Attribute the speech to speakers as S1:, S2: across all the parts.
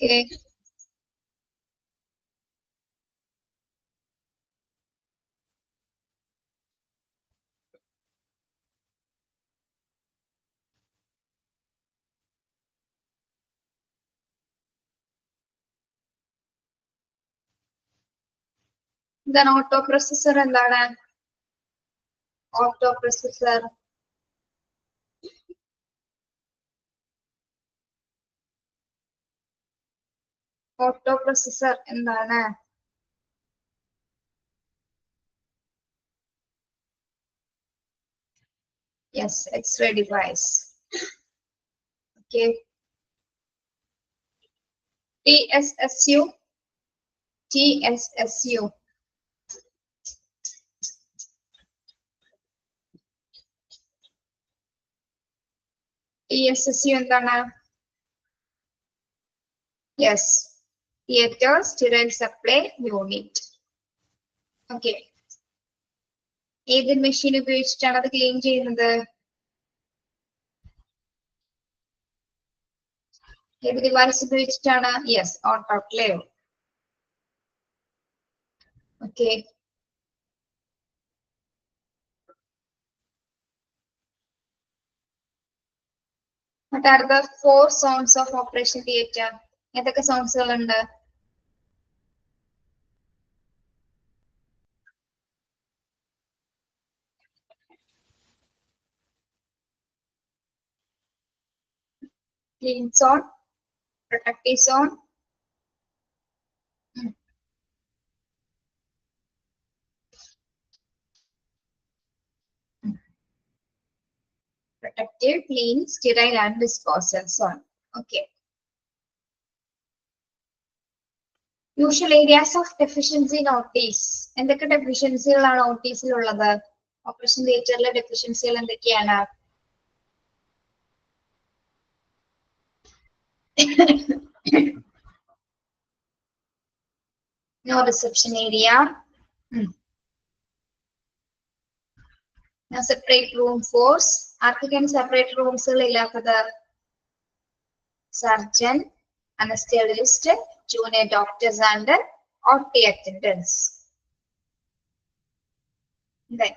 S1: Okay. Then auto processor എന്താണ്? Auto processor. Auto processor എന്താണ്? Yes, X-ray device. Okay. TSSU. TSSU. TSSU എന്താണ്? Yes. Theater Sterile Supply Unit. Okay. ഏത് machine ഉപയോഗിച്ചിട്ടാണ് അത് clean ചെയ്യുന്നത്? ഏത് ഡിവൈസ് ഉപയോഗിച്ചിട്ടാണ്? Yes, autoclave. Okay. What are the 4 zones of operation theater? ഏതൊക്കെ സോൺസുകളുണ്ട്? Clean zone, protective zone. Protective, clean, sterile and disposal zone. Okay. Usual areas of deficiency notice. എന്തൊക്കെ ഡെഫിഷ്യൻസികളാണ് നോട്ടീസിലുള്ളത്? Operation തിയേറ്ററിലെ ഡെഫിഷ്യൻസികൾ എന്തൊക്കെയാണ്? No reception area. No separate room force. ആർക്കൊക്കെയാണ് separate റൂംസുകൾ ഇല്ലാത്തത്? Surgeon, അനസ്തേഷ്യസ്റ്റ്, junior doctors and OT attendants. Then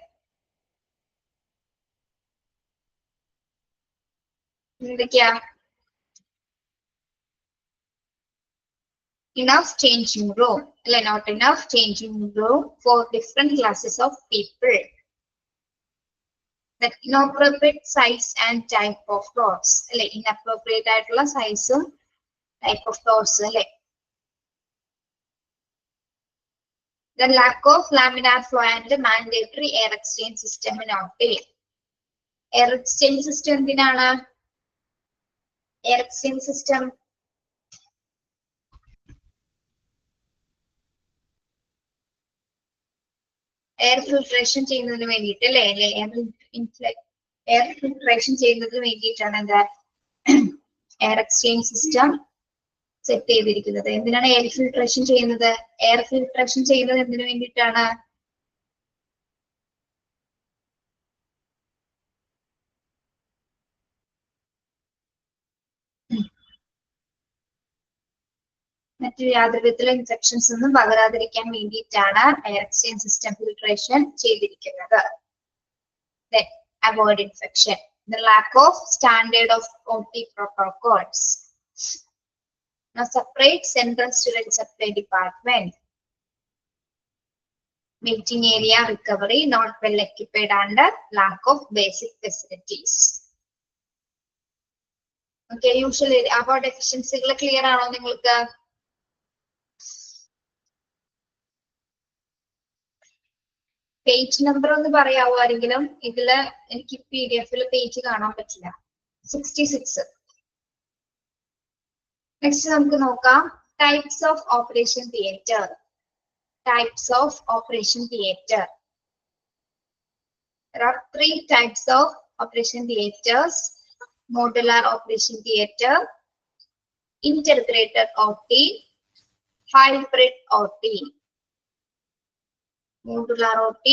S1: enough changing room, not enough changing room for different classes of people. That inappropriate size and type of floors, inappropriate ആയിട്ടുള്ള സൈസും type of floors. The lack of laminar flow and mandatory air exchange system in OT. Air exchange system എന്തിനാണ്? Air exchange system air filtration ചെയ്യുന്നതിന് വേണ്ടിയിട്ട് അല്ലേ? Air filtration ചെയ്യുന്നതിന് വേണ്ടിയിട്ടാണ് എന്താ air exchange system set ചെയ്തിരിക്കുന്നത്. എന്തിനാണ് എയർ ഫിൽട്രേഷൻ ചെയ്യുന്നത്? എയർ ഫിൽട്രേഷൻ ചെയ്യുന്നത് എന്തിനു വേണ്ടിയിട്ടാണ്? മറ്റു യാതൊരു വിധത്തിലുള്ള ഇൻഫെക്ഷൻസ് ഒന്നും പകരാതിരിക്കാൻ വേണ്ടിയിട്ടാണ് എയർ എക്സ്ചേഞ്ച് സിസ്റ്റം ഫിൽട്രേഷൻ ചെയ്തിരിക്കുന്നത്. Avoid infection. The lack of standard of OT protocols. Now separate central sterile supply department. Meeting area recovery not well equipped and lack of basic facilities. Okay, usually about efficiency clear ആണോ നിങ്ങൾക്ക്? Page number ഒന്ന് പറയാവോ ആരെങ്കിലും? ഇതില് എനിക്ക് PDF page കാണാൻ പറ്റില്ല. 66. Next നമുക്ക് നോക്കാം types of operation theatre. Types of operation theater. There are 3 types of operation theaters: modular operation theater, integrated OT, hybrid OT. Modular OT,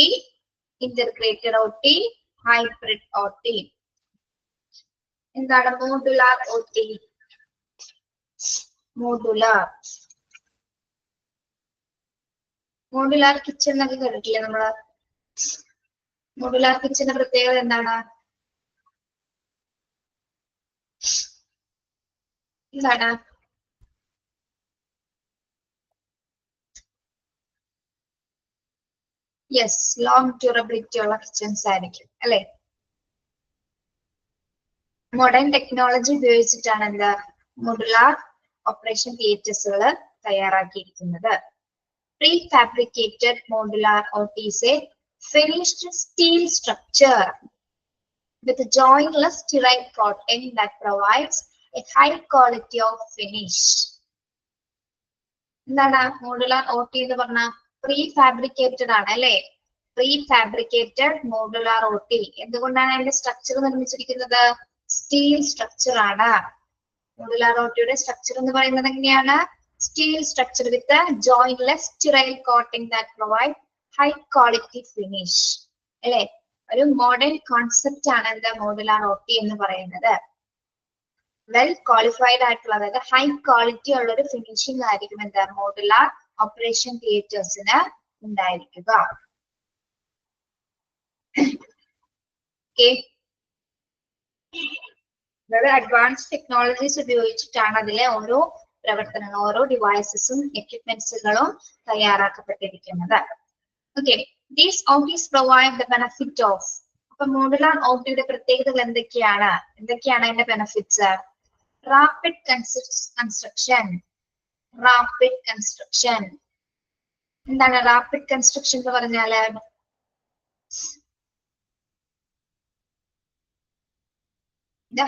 S1: integrated OT, hybrid OT. എന്താണ് modular OT? Modular. Modular kitchen എന്നൊക്കെ കേട്ടിട്ടില്ലേ നമ്മള്? Modular കിച്ചന്റെ പ്രത്യേകത എന്താണ്? എന്താണ്? Yes, long durability ഉള്ള kitchens ആയിരിക്കും അല്ലെ? മോഡേൺ ടെക്നോളജി ഉപയോഗിച്ചിട്ടാണ് എന്താ മോഡുലാർ ഓപ്പറേഷൻ തിയേറ്റേഴ്സുകൾ തയ്യാറാക്കിയിരിക്കുന്നത്. Pre fabricated modular OT is a finished steel structure with a jointless sterile coating that provides a high quality of finish. എന്താണ് മോഡുലാർ OT എന്ന് പറഞ്ഞ? Pre fabricated ആണ് അല്ലെ? Pre fabricated modular OT. എന്തുകൊണ്ടാണ് അതിന്റെ structure നിർമ്മിച്ചിരിക്കുന്നത്? Steel structure ആണ്. Modular OTയുടെ structure എന്ന് പറയുന്നത് എങ്ങനെയാണ്? Steel structure with jointless sterile coating that provide high quality finish. അല്ലെ? ഒരു മോഡേൺ കോൺസെപ്റ്റ് ആണ് എന്താ മോഡുലാർ OT എന്ന് പറയുന്നത്. വെൽ ക്വാളിഫൈഡ് ആയിട്ടുള്ള, അതായത് ഹൈ ക്വാളിറ്റി ഉള്ള ഒരു ഫിനിഷിംഗ് ആയിരിക്കും എന്താ മോഡുലാർ ഓപ്പറേഷൻ തിയേറ്റേഴ്സിന് ഉണ്ടായിരിക്കുക. വളരെ അഡ്വാൻസ് ടെക്നോളജീസ് ഉപയോഗിച്ചിട്ടാണ് അതിലെ ഓരോ പ്രവർത്തനങ്ങളും ഓരോ ഡിവൈസസും എക്യുപ്മെന്റ്സുകളും തയ്യാറാക്കപ്പെട്ടിരിക്കുന്നത്. Okay, these OTs provide the benefit of. അപ്പൊ മോഡുലാർ OTയുടെ പ്രത്യേകതകൾ എന്തൊക്കെയാണ്? എന്തൊക്കെയാണ് അതിന്റെ benefits? Rapid construction. Rapid construction എന്താണ്? റാപ്പിഡ് കൺസ്ട്രക്ഷൻ എന്ന് പറഞ്ഞാല് ഇത്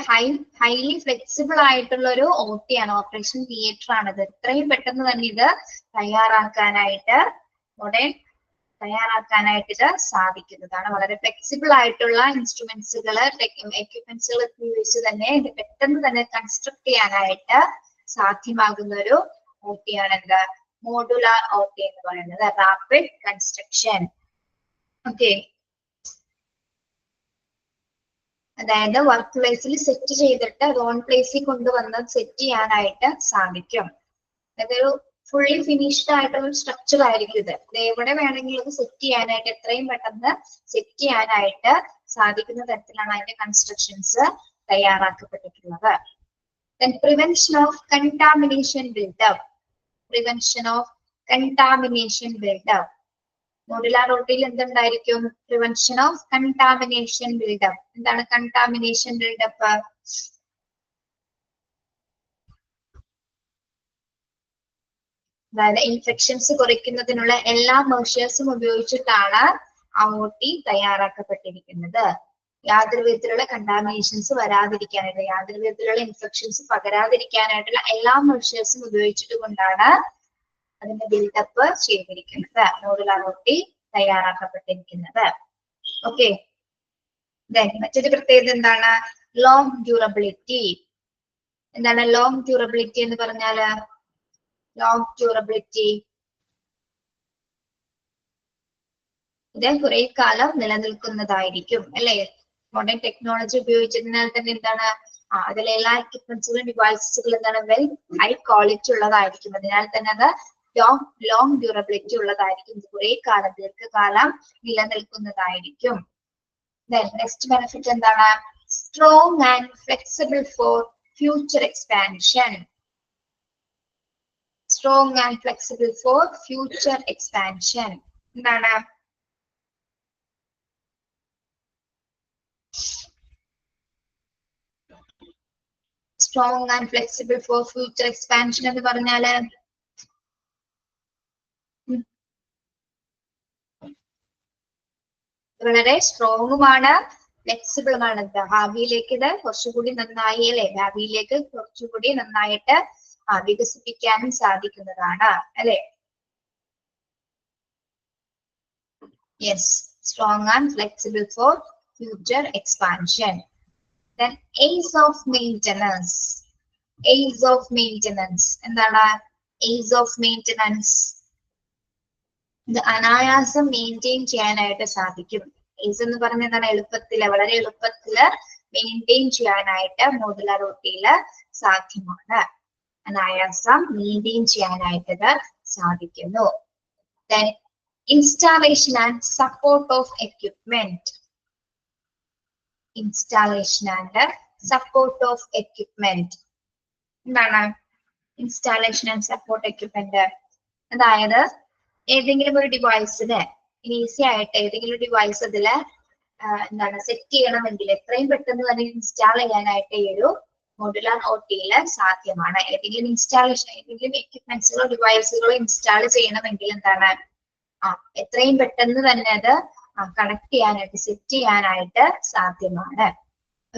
S1: ഹൈലി ഫ്ലെക്സിബിൾ ആയിട്ടുള്ള ഒരു OT ആണ്, ഓപ്പറേഷൻ തിയേറ്റർ ആണിത്. എത്രയും പെട്ടെന്ന് തന്നെ ഇത് തയ്യാറാക്കാനായിട്ട് ഇത് സാധിക്കുന്നതാണ്. വളരെ ഫ്ലെക്സിബിൾ ആയിട്ടുള്ള ഇൻസ്ട്രുമെന്റ്സുകൾ, എക്യുപ്മെന്റ്സുകൾ ഉപയോഗിച്ച് തന്നെ ഇത് പെട്ടെന്ന് തന്നെ കൺസ്ട്രക്ട് ചെയ്യാനായിട്ട് സാധ്യമാകുന്ന ഒരു OT ആണ് എന്താ മോഡുലാർ OT എന്ന് പറയുന്നത്. Rapid construction. ഓക്കെ, അതായത് വർക്ക് പ്ലേസിൽ സെറ്റ് ചെയ്തിട്ട് അത് ഓൺ പ്ലേസിൽ കൊണ്ടുവന്ന് സെറ്റ് ചെയ്യാനായിട്ട് സാധിക്കും. അതായത് ഒരു ഫുള്ളി ഫിനിഷ്ഡ് ആയിട്ടുള്ള ഒരു സ്ട്രക്ചർ ആയിരിക്കും ഇത്. എവിടെ വേണമെങ്കിലും ഇത് സെറ്റ് ചെയ്യാനായിട്ട്, എത്രയും പെട്ടെന്ന് സെറ്റ് ചെയ്യാനായിട്ട് സാധിക്കുന്ന തരത്തിലാണ് അതിന്റെ കൺസ്ട്രക്ഷൻസ് തയ്യാറാക്കപ്പെട്ടിട്ടുള്ളത്. Then prevention of contamination buildup. Prevention of contamination buildup. Modular OTയിൽ എന്തുണ്ടായിരിക്കും? Prevention of contamination buildup. എന്താണ് കണ്ടാമിനേഷൻ ബിൽഡപ്പ്? അതായത് ഇൻഫെക്ഷൻസ് കുറയ്ക്കുന്നതിനുള്ള എല്ലാ മെഷേഴ്സും ഉപയോഗിച്ചിട്ടാണ് ആ OT തയ്യാറാക്കപ്പെട്ടിരിക്കുന്നത്. യാതൊരു വിധത്തിലുള്ള കണ്ടാമിനേഷൻസ് വരാതിരിക്കാനായിട്ട്, യാതൊരു വിധത്തിലുള്ള ഇൻഫെക്ഷൻസ് പകരാതിരിക്കാനായിട്ടുള്ള എല്ലാ മെഷേഴ്സും ഉപയോഗിച്ചിട്ട് കൊണ്ടാണ് അതിന്റെ ബിൽഡപ്പ് ചെയ്തിരിക്കുന്നത്, മോഡുലാർ OT തയ്യാറാക്കപ്പെട്ടിരിക്കുന്നത്. ഓക്കെ, മറ്റൊരു പ്രത്യേകത എന്താണ്? Long durability. എന്താണ് ലോങ് ഡ്യൂറബിലിറ്റി എന്ന് പറഞ്ഞാല്? ലോങ് ഡ്യൂറബിലിറ്റി ഇത് കുറെ കാലം നിലനിൽക്കുന്നതായിരിക്കും അല്ലെ? മോഡേൺ ടെക്നോളജി ഉപയോഗിച്ചതിനാൽ തന്നെ എന്താണ് അതിലെ എല്ലാ എക്യുപ്മെന്റ്സുകളും ഡിവൈസസുകളും എന്താണ് വെൽ ഹൈ ക്വാളിറ്റി ഉള്ളതായിരിക്കും. അതിനാൽ തന്നെ അത് ലോങ് ഡ്യൂറബിലിറ്റി ഉള്ളതായിരിക്കും. കുറെ കാലം, ദീർഘകാലം നിലനിൽക്കുന്നതായിരിക്കും. നെക്സ്റ്റ് ബെനിഫിറ്റ് എന്താണ്? Strong and flexible for future expansion. Strong and flexible for future expansion എന്താണ്? Strong and flexible for future expansion എന്ന് പറഞ്ഞാല് വളരെ സ്ട്രോങ്ങുമാണ്, ഫ്ലെക്സിബിളുമാണ്. ഭാവിയിലേക്ക് ഇത് കുറച്ചുകൂടി നന്നായി അല്ലെ? ഭാവിയിലേക്ക് കുറച്ചുകൂടി നന്നായിട്ട് വികസിപ്പിക്കാനും സാധിക്കുന്നതാണ് അല്ലെ? Yes, strong and flexible for future expansion. Then ease of maintenance. Ease of maintenance എന്താണ്? Ease of maintenance ഇത് അനായാസം മെയിൻറ്റെയിൻ ചെയ്യാനായിട്ട് സാധിക്കും. ഈസ് എന്ന് പറഞ്ഞ എന്താണ്? എളുപ്പത്തില്, വളരെ എളുപ്പത്തില് മെയിൻറ്റെയിൻ ചെയ്യാനായിട്ട് മോഡുലാർ OTയില് സാധ്യമാണ്. അനായാസം മെയിൻറ്റെയിൻ ചെയ്യാനായിട്ട് സാധിക്കുന്നു. Then installation and support of equipment. Installation and support of equipment. എന്താണ് ഇൻസ്റ്റാളേഷൻ ആൻഡ് സപ്പോർട്ട് എക്യുപ്മെന്റ്? അതായത് ഏതെങ്കിലും ഒരു ഡിവൈസിന് ഈസി ആയിട്ട് ഏതെങ്കിലും ഒരു ഡിവൈസ് അതില് എന്താണ് സെറ്റ് ചെയ്യണമെങ്കിൽ എത്രയും പെട്ടെന്ന് തന്നെ ഇൻസ്റ്റാൾ ചെയ്യാനായിട്ട് ഈ ഒരു മോഡുലാർ OT സാധ്യമാണ്. ഏതെങ്കിലും ഇൻസ്റ്റാളേഷൻ ഏതെങ്കിലും എക്യുപ്മെന്റ്സുകളോ ഡിവൈസുകളോ ഇൻസ്റ്റാൾ ചെയ്യണമെങ്കിൽ എന്താണ് എത്രയും പെട്ടെന്ന് തന്നെ അത് കണക്ട് ചെയ്യാനായിട്ട് സെറ്റ് ചെയ്യാനായിട്ട് സാധ്യമാണ്.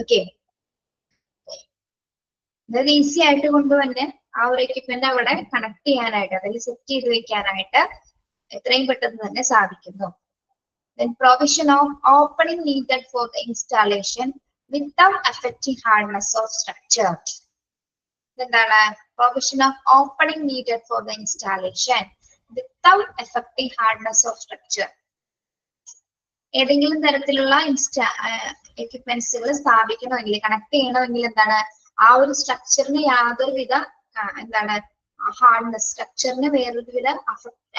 S1: ഓക്കെ, അതായത് ഈസി ആയിട്ട് കൊണ്ടുവന്ന് ആ ഒരു എക്യുപ്മെന്റ് അവിടെ കണക്ട് ചെയ്യാനായിട്ട് അതിൽ സെറ്റ് ചെയ്ത് വെക്കാനായിട്ട് എത്രയും പെട്ടെന്ന് തന്നെ സാധിക്കുന്നു. Then provision of opening needed for the installation without affecting hardness of structure. എന്താണ് provision of opening needed for the installation without affecting hardness of structure. ഏതെങ്കിലും തരത്തിലുള്ള എക്യുപ്മെന്റ്സുകൾ സ്ഥാപിക്കണമെങ്കിൽ കണക്ട് ചെയ്യണമെങ്കിൽ എന്താണ് ആ ഒരു സ്ട്രക്ചറിന് യാതൊരുവിധ എന്താണ് ഹാർഡ്നെസ് സ്ട്രക്ചറിന് വേറൊരുവിധ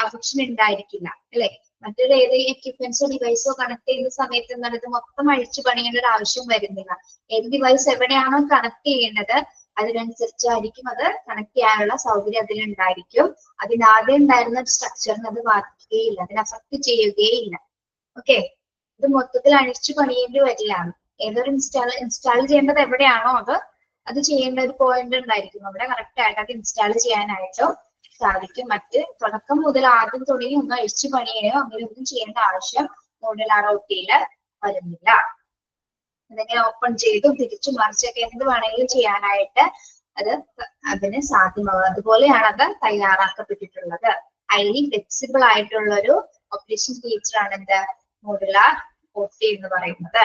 S1: അഫക്ഷൻ ഉണ്ടായിരിക്കില്ല അല്ലെ. മറ്റൊരു ഏതെങ്കിലും എക്യുപ്മെന്റ്സോ ഡിവൈസോ കണക്ട് ചെയ്യുന്ന സമയത്ത് എന്താണ് ഇത് മൊത്തം അഴിച്ചു പണിയേണ്ട ഒരു ആവശ്യം വരുന്നില്ല. ഏത് ഡിവൈസ് എവിടെയാണോ കണക്ട് ചെയ്യേണ്ടത് അതിനനുസരിച്ചായിരിക്കും അത് കണക്ട് ചെയ്യാനുള്ള സൗകര്യം അതിലുണ്ടായിരിക്കും. അതിനാദ്യം ഉണ്ടായിരുന്ന സ്ട്രക്ചറിന് അത് ബാധിക്കുകയില്ല, അതിനെ അഫക്ട് ചെയ്യുകയില്ല. ഓക്കെ, ഇത് മൊത്തത്തിൽ അഴിച്ചു പണിയേണ്ടി വരില്ല. ഏതൊരു ഇൻസ്റ്റാൾ ചെയ്യേണ്ടത് എവിടെയാണോ അത് ചെയ്യേണ്ട ഒരു പോയിന്റ് ഉണ്ടായിരിക്കും. അവിടെ കറക്റ്റ് ആയിട്ട് അത് ഇൻസ്റ്റാൾ ചെയ്യാനായിട്ടോ സാധിക്കും. മറ്റ് തുടക്കം മുതൽ ആദ്യം തുടങ്ങി ഒന്നും അഴിച്ചു പണിയോ അങ്ങനെയൊന്നും ചെയ്യേണ്ട ആവശ്യം മോഡുലാർ OT വരുന്നില്ല. അതെങ്ങനെ ഓപ്പൺ ചെയ്തും തിരിച്ചു മറിച്ചൊക്കെ എന്ത് വേണമെങ്കിലും ചെയ്യാനായിട്ട് അതിന് സാധ്യമാകും. അതുപോലെയാണ് അത് തയ്യാറാക്കപ്പെട്ടിട്ടുള്ളത്. ഹൈലി ഫ്ലെക്സിബിൾ ആയിട്ടുള്ള ഒരു ഓപ്പറേഷൻ തിയേറ്റർ ആണ് എന്ത് മോഡുലാർ OT എന്ന് പറയുന്നത്.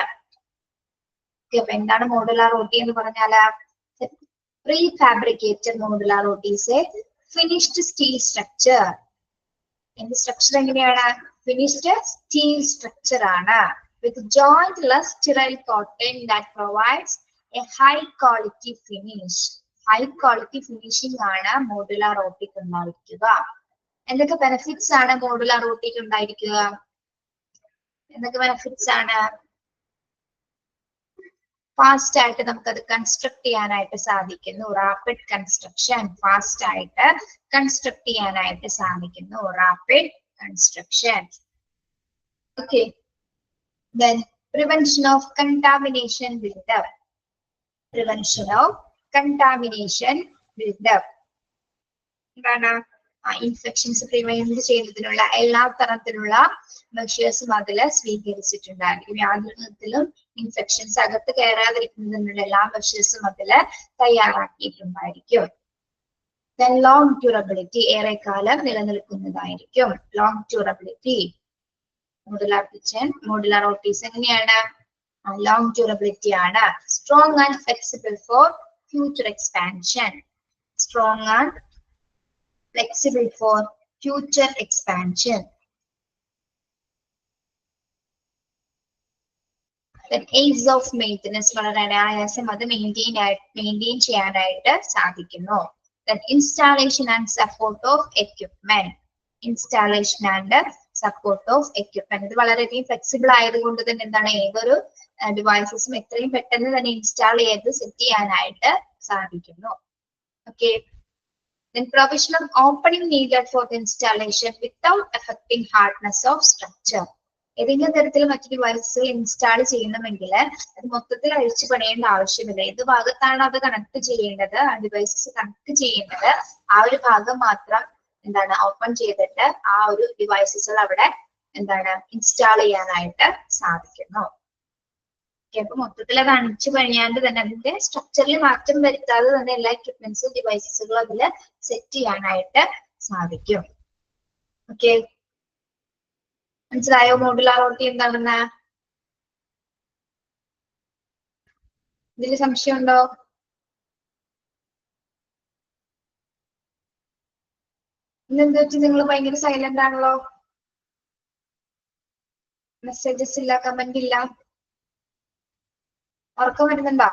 S1: അപ്പൊ എന്താണ് മോഡുലാർ OT എന്ന് പറഞ്ഞാല് prefabricated modular OT is a finished steel structure. എന്ത് സ്ട്രക്ചർ എങ്ങനെയാണ്? ഫിനിഷ്ഡ് സ്റ്റീൽ സ്ട്രക്ചർ ആണ് with jointless sterile coating that provides a high quality finish. High quality finishing ആണ് മോഡുലാർ OT ഉണ്ടായിരിക്കുക. എന്തൊക്കെ ബെനിഫിറ്റ്സ് ആണ് മോഡുലാർ OT ഉണ്ടായിരിക്കുക? എന്തൊക്കെ ബെനിഫിറ്റ്സ് ആണ്? ഫാസ്റ്റ് ആയിട്ട് നമുക്കത് കൺസ്ട്രക്ട് ചെയ്യാനായിട്ട് സാധിക്കുന്നു. റാപ്പിഡ് കൺസ്ട്രക്ഷൻ, ഫാസ്റ്റ് ആയിട്ട് കൺസ്ട്രക്ട് ചെയ്യാനായിട്ട് സാധിക്കുന്നു. Rapid construction. Okay, then prevention of contamination buildup. Prevention of contamination buildup. എന്താണ് ഇൻഫെക്ഷൻസ് പ്രിവെന്റ് ചെയ്യുന്നതിനുള്ള എല്ലാ തരത്തിലുള്ള മെഷേഴ്സും അതിൽ സ്വീകരിച്ചിട്ടുണ്ടായിരിക്കും. യാതൊരു വിധത്തിലും ഇൻഫെക്ഷൻസ് അകത്ത് കയറാതിരിക്കുന്നതിനുള്ള എല്ലാ മെഷേഴ്സും അതിൽ തയ്യാറാക്കിയിട്ടുണ്ടായിരിക്കും. Then long durability, ഏറെക്കാലം നിലനിൽക്കുന്നതായിരിക്കും. ലോങ് ഡ്യൂറബിലിറ്റി മോഡുലാർ OTs എങ്ങനെയാണ്? ലോങ് ഡ്യൂറബിലിറ്റി ആണ്. Strong and flexible for future expansion. Strong and flexible for future expansion. Ease of maintenance, വളരെ അനായാസം അത് മെയിൻറ്റെയിൻ ചെയ്യാനായിട്ട് സാധിക്കുന്നു. Installation and support of equipment. Installation and support of equipment. ഇത് വളരെയധികം flexible ആയതുകൊണ്ട് തന്നെ എന്താണ് ഏതൊരു ഡിവൈസസും എത്രയും പെട്ടെന്ന് തന്നെ ഇൻസ്റ്റാൾ ചെയ്ത് സെറ്റ് ചെയ്യാനായിട്ട് സാധിക്കുന്നു. Okay, then provision of opening needed for the installation without affecting hardness of structure. ഏതെങ്കിലും തരത്തിൽ മറ്റു ഡിവൈസ് ഇൻസ്റ്റാൾ ചെയ്യണമെങ്കിൽ അത് മൊത്തത്തിൽ അഴിച്ചു പണിയേണ്ട ആവശ്യമില്ല. ഏത് ഭാഗത്താണ് അത് കണക്ട് ചെയ്യേണ്ടത്, ആ ഡിവൈസസ് കണക്ട് ചെയ്യേണ്ടത്, ആ ഒരു ഭാഗം മാത്രം എന്താണ് ഓപ്പൺ ചെയ്തിട്ട് ആ ഒരു ഡിവൈസസ് അവിടെ എന്താണ് ഇൻസ്റ്റാൾ ചെയ്യാനായിട്ട് സാധിക്കുന്നു. അപ്പൊ മൊത്തത്തിൽ അത് അഴിച്ചു പണിയാണ്ട് തന്നെ അതിന്റെ സ്ട്രക്ചറിൽ മാറ്റം വരുത്താതെ തന്നെ എല്ലാ എക്യുപ്മെന്റ്സും ഡിവൈസസുകളും അതിൽ സെറ്റ് ചെയ്യാനായിട്ട് സാധിക്കും. ഓക്കെ, മനസ്സിലായോ മോഡുലാർ OT എന്താണെന്ന്? ഇതിൽ സംശയമുണ്ടോ? ഇന്നെന്താ വെച്ചാൽ നിങ്ങൾ ഭയങ്കര സൈലന്റ് ആണല്ലോ. മെസ്സേജസ് ഇല്ല, കമന്റ് ഇല്ല. ഉറക്കം വരുന്നുണ്ടോ?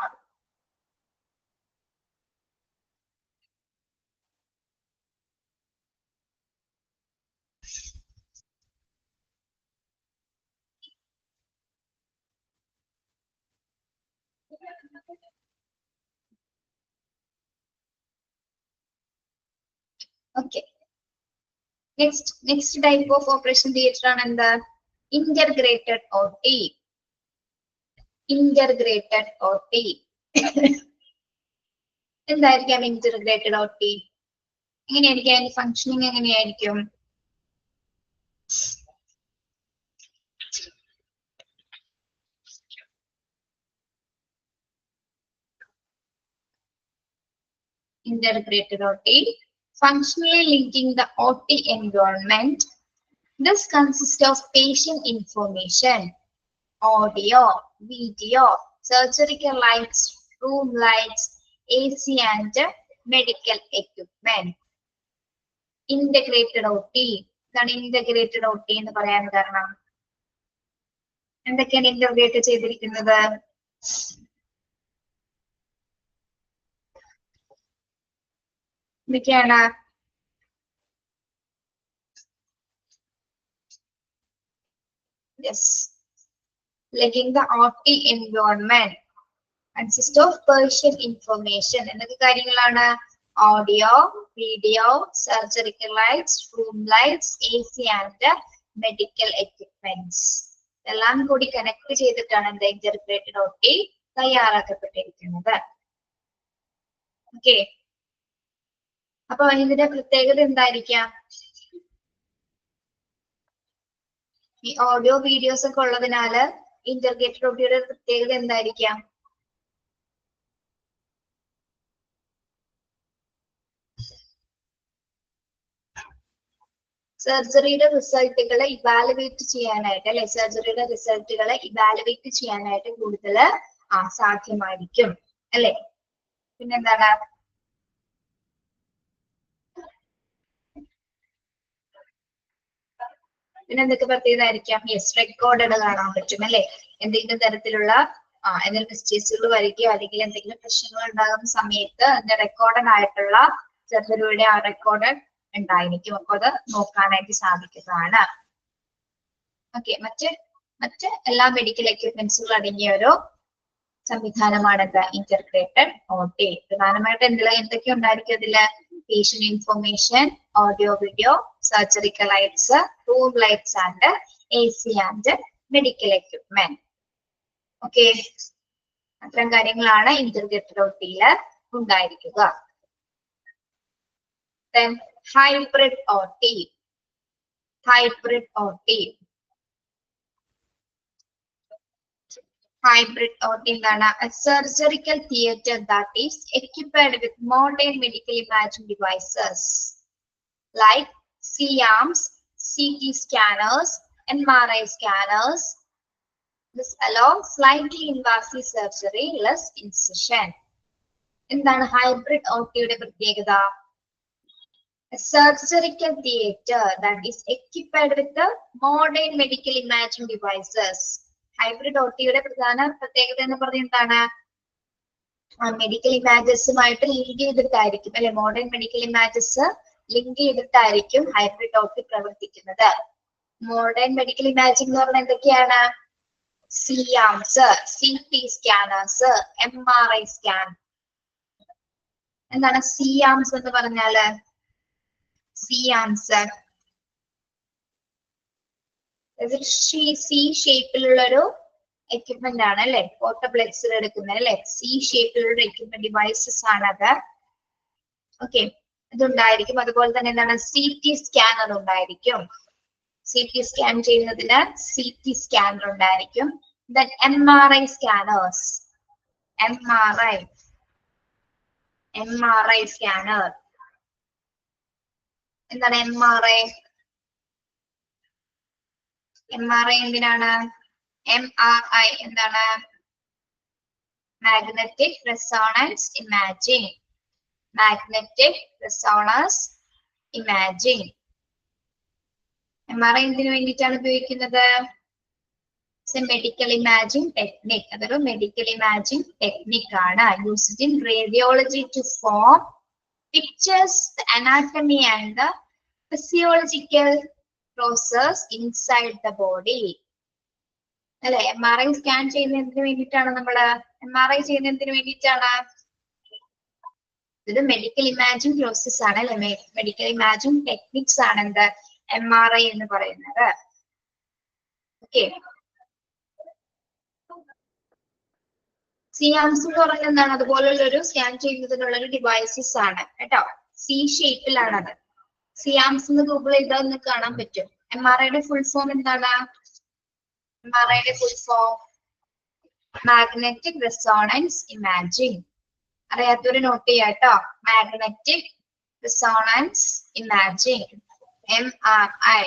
S1: Okay. Next type of operation theater ആണ് എന്താ? Integrated OT. Integrated OT. എന്തായിരിക്കാം integrated OT? എങ്ങനെയായിരിക്കും അതിന്റെ ഫങ്ഷനിങ് എങ്ങനെയായിരിക്കും? Integrated OT, functionally linking the OT environment. This consists of patient information, audio, video, surgical lights, room lights, AC and medical equipment. Integrated OT. ഇതാണ് integrated OT എന്ന് പറയാൻ കാരണം. എന്തൊക്കെയാണ് integrate ചെയ്തിരിക്കുന്നത്? എന്തൊക്കെയാണ്? Yes. Linking the OT environment consists of patient information. എന്തൊക്കെ കാര്യങ്ങളാണ്? Audio, video, surgical lights, room lights, AC and medical equipments. എല്ലാം കൂടി കണക്ട് ചെയ്തിട്ടാണ് എന്താ ഇന്റർഗ്രേറ്റഡ് OT തയ്യാറാക്കപ്പെട്ടിരിക്കുന്നത്. ഓക്കെ, അപ്പൊ ഇതിന്റെ പ്രത്യേകത എന്തായിരിക്കാം? ഈ ഓഡിയോ വീഡിയോസ് ഒക്കെ ഉള്ളതിനാല് ഇന്റർഗ്രേറ്റഡ് OTയുടെ പ്രത്യേകത എന്തായിരിക്കാം? സർജറിയുടെ റിസൾട്ടുകളെ ഇവാലുവേറ്റ് ചെയ്യാനായിട്ട് അല്ലെ, സർജറിയുടെ റിസൾട്ടുകളെ ഇവാലുവേറ്റ് ചെയ്യാനായിട്ട് കൂടുതൽ സാധ്യമായിരിക്കും അല്ലെ. പിന്നെന്താണ്? പിന്നെന്തൊക്കെ പ്രത്യേകതയായിരിക്കാം? യെസ്, റെക്കോർഡഡ് കാണാൻ പറ്റും അല്ലെ. എന്തെങ്കിലും തരത്തിലുള്ള എന്തെങ്കിലും മിസ്റ്റേക്സുകൾ വരികയോ അല്ലെങ്കിൽ എന്തെങ്കിലും പ്രശ്നങ്ങൾ ഉണ്ടാകുന്ന സമയത്ത് അതിന്റെ റെക്കോർഡഡ് ആയിട്ടുള്ള സർജറിയുടെ ആ റെക്കോർഡ് ഉണ്ടായിരിക്കും. അപ്പൊ അത് നോക്കാനായിട്ട് സാധിക്കുന്നതാണ്. ഓക്കെ, മറ്റ് എല്ലാ മെഡിക്കൽ എക്യുപ്മെന്റ്സുകൾ അടങ്ങിയ ഒരു സംവിധാനമാണ് എന്താ ഇന്റർഗ്രേറ്റഡ് OT. പ്രധാനമായിട്ട് എന്തൊക്കെ ഉണ്ടായിരിക്കും അതില്? patient information, audio video, surgical lights, room lights and AC and medical equipment. Okay, അത്തരം കാര്യങ്ങളാണ് ഇന്റർഗ്രേറ്റഡ് OTയിൽ ഉണ്ടായിരിക്കുക. Then hybrid OT. Hybrid OT. Hybrid OT എന്താണ്? A surgical theater that is equipped with modern medical imaging devices like C-arms, CT scanners, MRI scanners. This allows slightly invasive surgery, less incision. എന്താണ് hybrid OTയുടെ പ്രത്യേകത? A surgical theater that is equipped with the modern medical imaging devices. Hybrid OTയുടെ പ്രധാന പ്രത്യേകത എന്ന് പറഞ്ഞാൽ എന്താണ്? Medical ഇമാജസുമായിട്ട് link ചെയ്തിട്ടായിരിക്കും അല്ലെ, മോഡേൺ മെഡിക്കൽ ഇമാജസ് ലിങ്ക് ചെയ്തിട്ടായിരിക്കും ഹൈബ്രിഡ് OT പ്രവർത്തിക്കുന്നത്. മോഡേൺ മെഡിക്കൽ ഇമാജിംഗ് എന്ന് പറഞ്ഞാൽ എന്തൊക്കെയാണ്? C-arms, CT scanners, MRI scan. എന്താണ് C-arms എന്ന് പറഞ്ഞാല്? C-arms C ഷേപ്പിലുള്ള ഒരു എക്യുപ്മെന്റ് ആണ് അല്ലെ, പോർട്ടബ്ലെക്സിൽ എടുക്കുന്നത് അല്ലെ. C ഷേപ്പിലുള്ള എക്യുപ്മെന്റ് ഡിവൈസസ് ആണത്. ഓക്കെ, ഇതുണ്ടായിരിക്കും. അതുപോലെ തന്നെ എന്താണ്? CT സ്കാനർ ഉണ്ടായിരിക്കും. CT സ്കാൻ ചെയ്യുന്നതിന് CT സ്കാനർ ഉണ്ടായിരിക്കും. Then MRI scanners. MRI scanner. എന്താണ് MRI? MRI എന്തിനാണ്? MRI എന്താണ്? Magnetic resonance imaging. Magnetic resonance imaging. MRI എന്തിനു വേണ്ടിയിട്ടാണ് ഉപയോഗിക്കുന്നത്? Medical imaging technique. അതൊരു മെഡിക്കൽ ഇമാജിംഗ് ടെക്നിക് ആണ്. Used in radiology to form pictures, anatomy and the physiological process inside the body അല്ലെ. MRI scan ചെയ്യുന്നതിന് വേണ്ടിയിട്ടാണ് നമ്മള് MRI ചെയ്യുന്നതിന് വേണ്ടിയിട്ടാണ് ഇത് മെഡിക്കൽ ഇമാജിംഗ് പ്രോസസ് ആണ് അല്ലെ, മെഡിക്കൽ ഇമാജിംഗ് ടെക്നിക്സ് ആണ് എന്ത് MRI എന്ന് പറയുന്നത്. ഓക്കെ, സിയാംസ് എന്ന് പറയുന്നത് എന്താണ്, അതുപോലുള്ള ഒരു സ്കാൻ ചെയ്യുന്നതിനുള്ള ഒരു ഡിവൈസസ് ആണ് കേട്ടോ. സി ഷേപ്പിലാണത്. സിയാംസ് എന്ന് ഗൂഗിൾ ചെയ്താൽ ഒന്ന് കാണാൻ പറ്റും. MRIയുടെ ഫുൾ ഫോം എന്താണ്? MRIയുടെ full form magnetic resonance imaging. അറിയാത്തൊരു നോട്ട് ചെയ്യാം കേട്ടോ. Magnetic resonance imaging, MRI.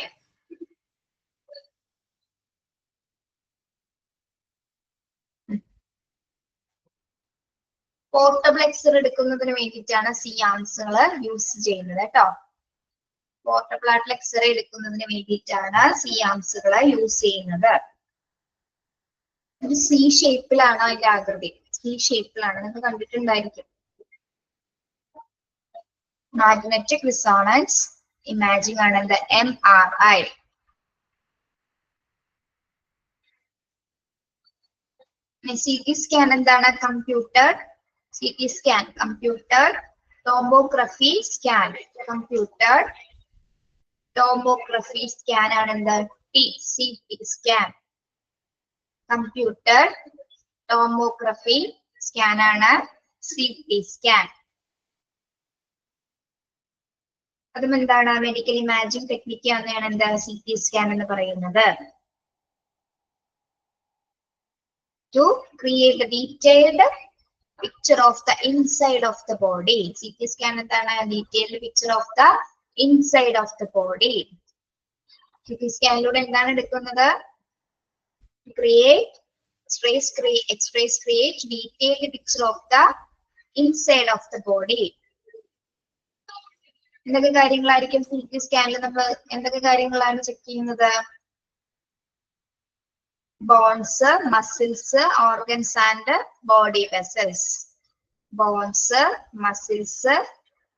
S1: Portable X-ray എടുക്കുന്നതിന് വേണ്ടിയിട്ടാണ് സിയാംസുകൾ യൂസ് ചെയ്യുന്നത് കേട്ടോ. പോർട്ടബിൾ ആയിട്ടുള്ള എക്സ്റേ എടുക്കുന്നതിന് വേണ്ടിയിട്ടാണ് സിയാംസുകൾ യൂസ് ചെയ്യുന്നത്. ഒരു സി ഷേപ്പിലാണ് അതിന്റെ ആകൃതി. സി ഷേപ്പിലാണ്, നിങ്ങൾ കണ്ടിട്ടുണ്ടായിരിക്കും. മാഗ്നറ്റിക് റിസോണൻസ് ഇമാജിംഗ് ആണ് എന്ത് MRI. CT സ്കാൻ എന്താണ്? Computer CT scan, computer tomography scan. Computer tomography scan ആണ് എന്ത് CT scan. Computer tomography scan ആണ് CT സ്കാൻ. അതും എന്താണ്? മെഡിക്കൽ ഇമാജിംഗ് ടെക്നിക്ക് തന്നെയാണ് എന്താ CT സ്കാൻ എന്ന് പറയുന്നത്. To create the detailed picture of the inside of the body. CT scan എന്താണ്? Detailed picture of the inside of the body. CT സ്കാനിലൂടെ എന്താണ് എടുക്കുന്നത്? Create X-rays create detailed picture of the inside of the body. എന്തൊക്കെ കാര്യങ്ങളായിരിക്കും CT സ്കാനിൽ നമ്മൾ എന്തൊക്കെ കാര്യങ്ങളാണ് check ചെയ്യുന്നത്? Bones, muscles, organs and body vessels. Bones, muscles,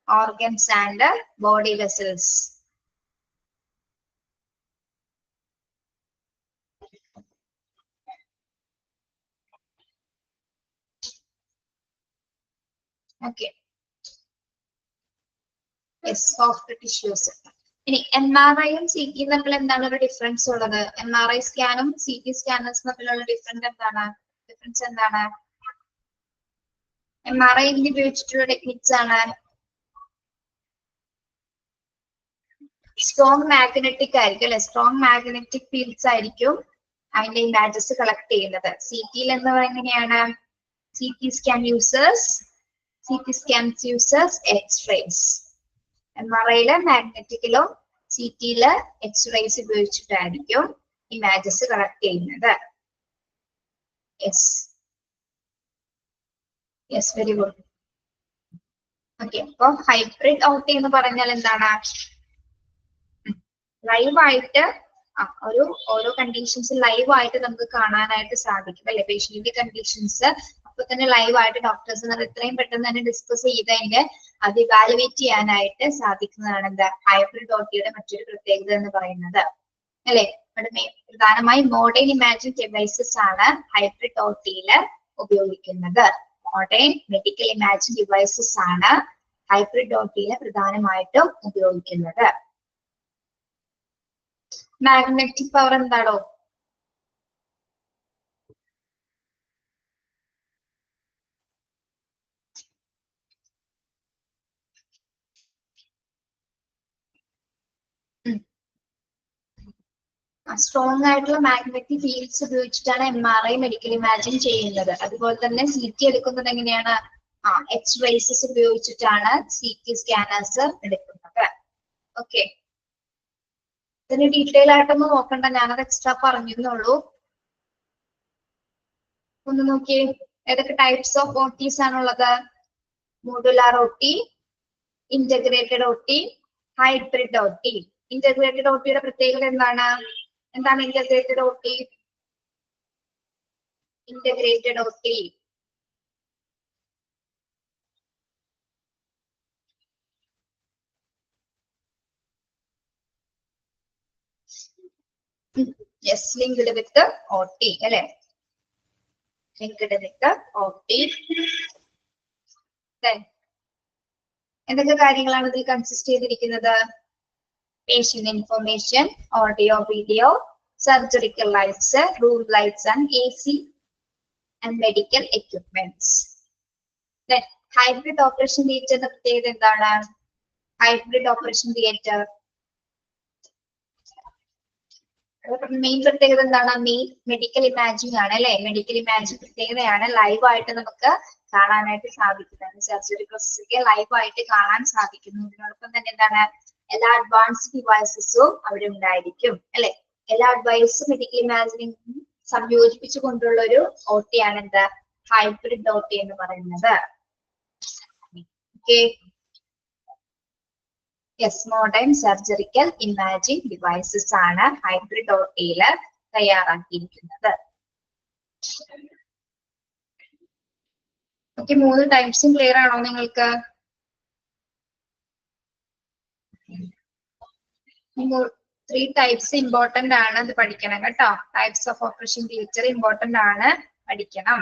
S1: organs and body vessels. Okay. Yes, soft tissues. ഇനി MRIയും CT തമ്മിൽ എന്താണ് ഒരു ഡിഫറൻസ് ഉള്ളത്? MRI സ്കാനും CT സ്കാനേഴ്സും തമ്മിലുള്ള ഡിഫറൻസ് എന്താണ്? MRI ഉപയോഗിച്ചിട്ടുള്ള ടെക്നിക്സ് ആണ് സ്ട്രോങ് മാഗ്നറ്റിക് ആയിരിക്കും അല്ലെ, സ്ട്രോങ് മാഗ്നറ്റിക് ഫീൽഡ്സ് ആയിരിക്കും അതിന്റെ ഇമേജസ് കളക്ട് ചെയ്യുന്നത്. CTയിൽ എന്ന് പറയുന്നത് എങ്ങനെയാണ്? CT scans uses X-rays. MRIയില് മാഗ്നറ്റിക്കിലും CTയില് X-rays ഉപയോഗിച്ചിട്ടായിരിക്കും ഇമേജസ് കളക്ട് ചെയ്യുന്നത്. Yes very good. ഓക്കെ, അപ്പൊ ഹൈബ്രിഡ് OT എന്ന് പറഞ്ഞാൽ എന്താണ്? ലൈവായിട്ട് ഓരോ കണ്ടീഷൻസ് ലൈവായിട്ട് നമുക്ക് കാണാനായിട്ട് സാധിക്കും അല്ലെ. പേഷ്യന്റിന്റെ കണ്ടീഷൻസ് അപ്പൊ തന്നെ ലൈവായിട്ട് ഡോക്ടേഴ്സ് എത്രയും പെട്ടെന്ന് തന്നെ ഡിസ്കസ് ചെയ്ത് അത് ഇവാലുവേറ്റ് ചെയ്യാനായിട്ട് സാധിക്കുന്നതാണ് എന്താ ഹൈബ്രിഡ് OTയുടെ മറ്റൊരു പ്രത്യേകത എന്ന് പറയുന്നത് അല്ലെ. പ്രധാനമായും മോഡേൺ ഇമാജിംഗ് ഡിവൈസസ് ആണ് ഹൈബ്രിഡ് OTയില് ഉപയോഗിക്കുന്നത്. മോഡേൺ മെഡിക്കൽ ഇമാജിംഗ് ഡിവൈസസ് ആണ് ഹൈബ്രിഡ് OTയില് പ്രധാനമായിട്ടും ഉപയോഗിക്കുന്നത്. മാഗ്നറ്റിക് പവർ എന്താണോ? സ്ട്രോങ് ആയിട്ടുള്ള മാഗ്നറ്റിക് ഫീൽഡ്സ് ഉപയോഗിച്ചിട്ടാണ് MRI മെഡിക്കൽ ഇമാജിംഗ് ചെയ്യുന്നത്. അതുപോലെ തന്നെ CT എടുക്കുന്നത് എങ്ങനെയാണ്? X-rays ഉപയോഗിച്ചിട്ടാണ് CT സ്കാനേഴ്സ് എടുക്കുന്നത്. ഓക്കെ, ഇതിന് ഡീറ്റെയിൽ ആയിട്ടൊന്നും നോക്കണ്ട, ഞാനത് എക്സ്ട്രാ പറഞ്ഞിരുന്നുള്ളൂ. ഒന്ന് നോക്കിയേ, ഏതൊക്കെ ടൈപ്സ് ഓഫ് OTs ആണുള്ളത്? Modular OT, integrated OT, hybrid OT. Integrated OTയുടെ പ്രത്യേകത എന്താണ്? Integrated OT? Integrated OT yes, linked with the OT അല്ലെ, linked with the OT. Then എന്തൊക്കെ കാര്യങ്ങളാണ് ഇതിൽ കൺസിസ്റ്റ് ചെയ്തിരിക്കുന്നത്? Patient information, audio, video, surgical lights, room lights and AC and medical equipments. Then hybrid operation theatre പ്രത്യേകത എന്താണ്? Hybrid operation theatre main പ്രത്യേകത എന്താണ്? Main medical imaging ആണ് അല്ലെ? മെഡിക്കൽ ഇമാജിംഗ് പ്രത്യേകതയാണ്. ലൈവ് ആയിട്ട് നമുക്ക് കാണാനായിട്ട് സാധിക്കുന്നത്. സർജറി പ്രോസസ് ഒക്കെ ലൈവ് ആയിട്ട് കാണാൻ സാധിക്കുന്നു. ഇതിനോടൊപ്പം തന്നെ എന്താണ്? എല്ലാ അഡ്വാൻസ്ഡ് ഡിവൈസസും അവിടെ ഉണ്ടായിരിക്കും അല്ലെ? എല്ലാ അഡ്വൈസും മെഡിക്കൽ ഇമാജിനിങ് സംയോജിപ്പിച്ചുകൊണ്ടുള്ള ഒരു OT ആണ് എന്താ? ഹൈബ്രിഡ് OT എന്ന് പറയുന്നത്. മോഡേൺ സർജറിക്കൽ ഇമാജിംഗ് ഡിവൈസസ് ആണ് ഹൈബ്രിഡ് OT-യിൽ തയ്യാറാക്കിയിരിക്കുന്നത്. ഓക്കെ, 3 ടൈപ്സും ക്ലിയർ ആണോ നിങ്ങൾക്ക്? 3 ടൈപ്സ് ഇമ്പോർട്ടന്റ് ആണ്, അത് പഠിക്കണം കേട്ടോ. Types of operation theatre important ആണ്, പഠിക്കണം.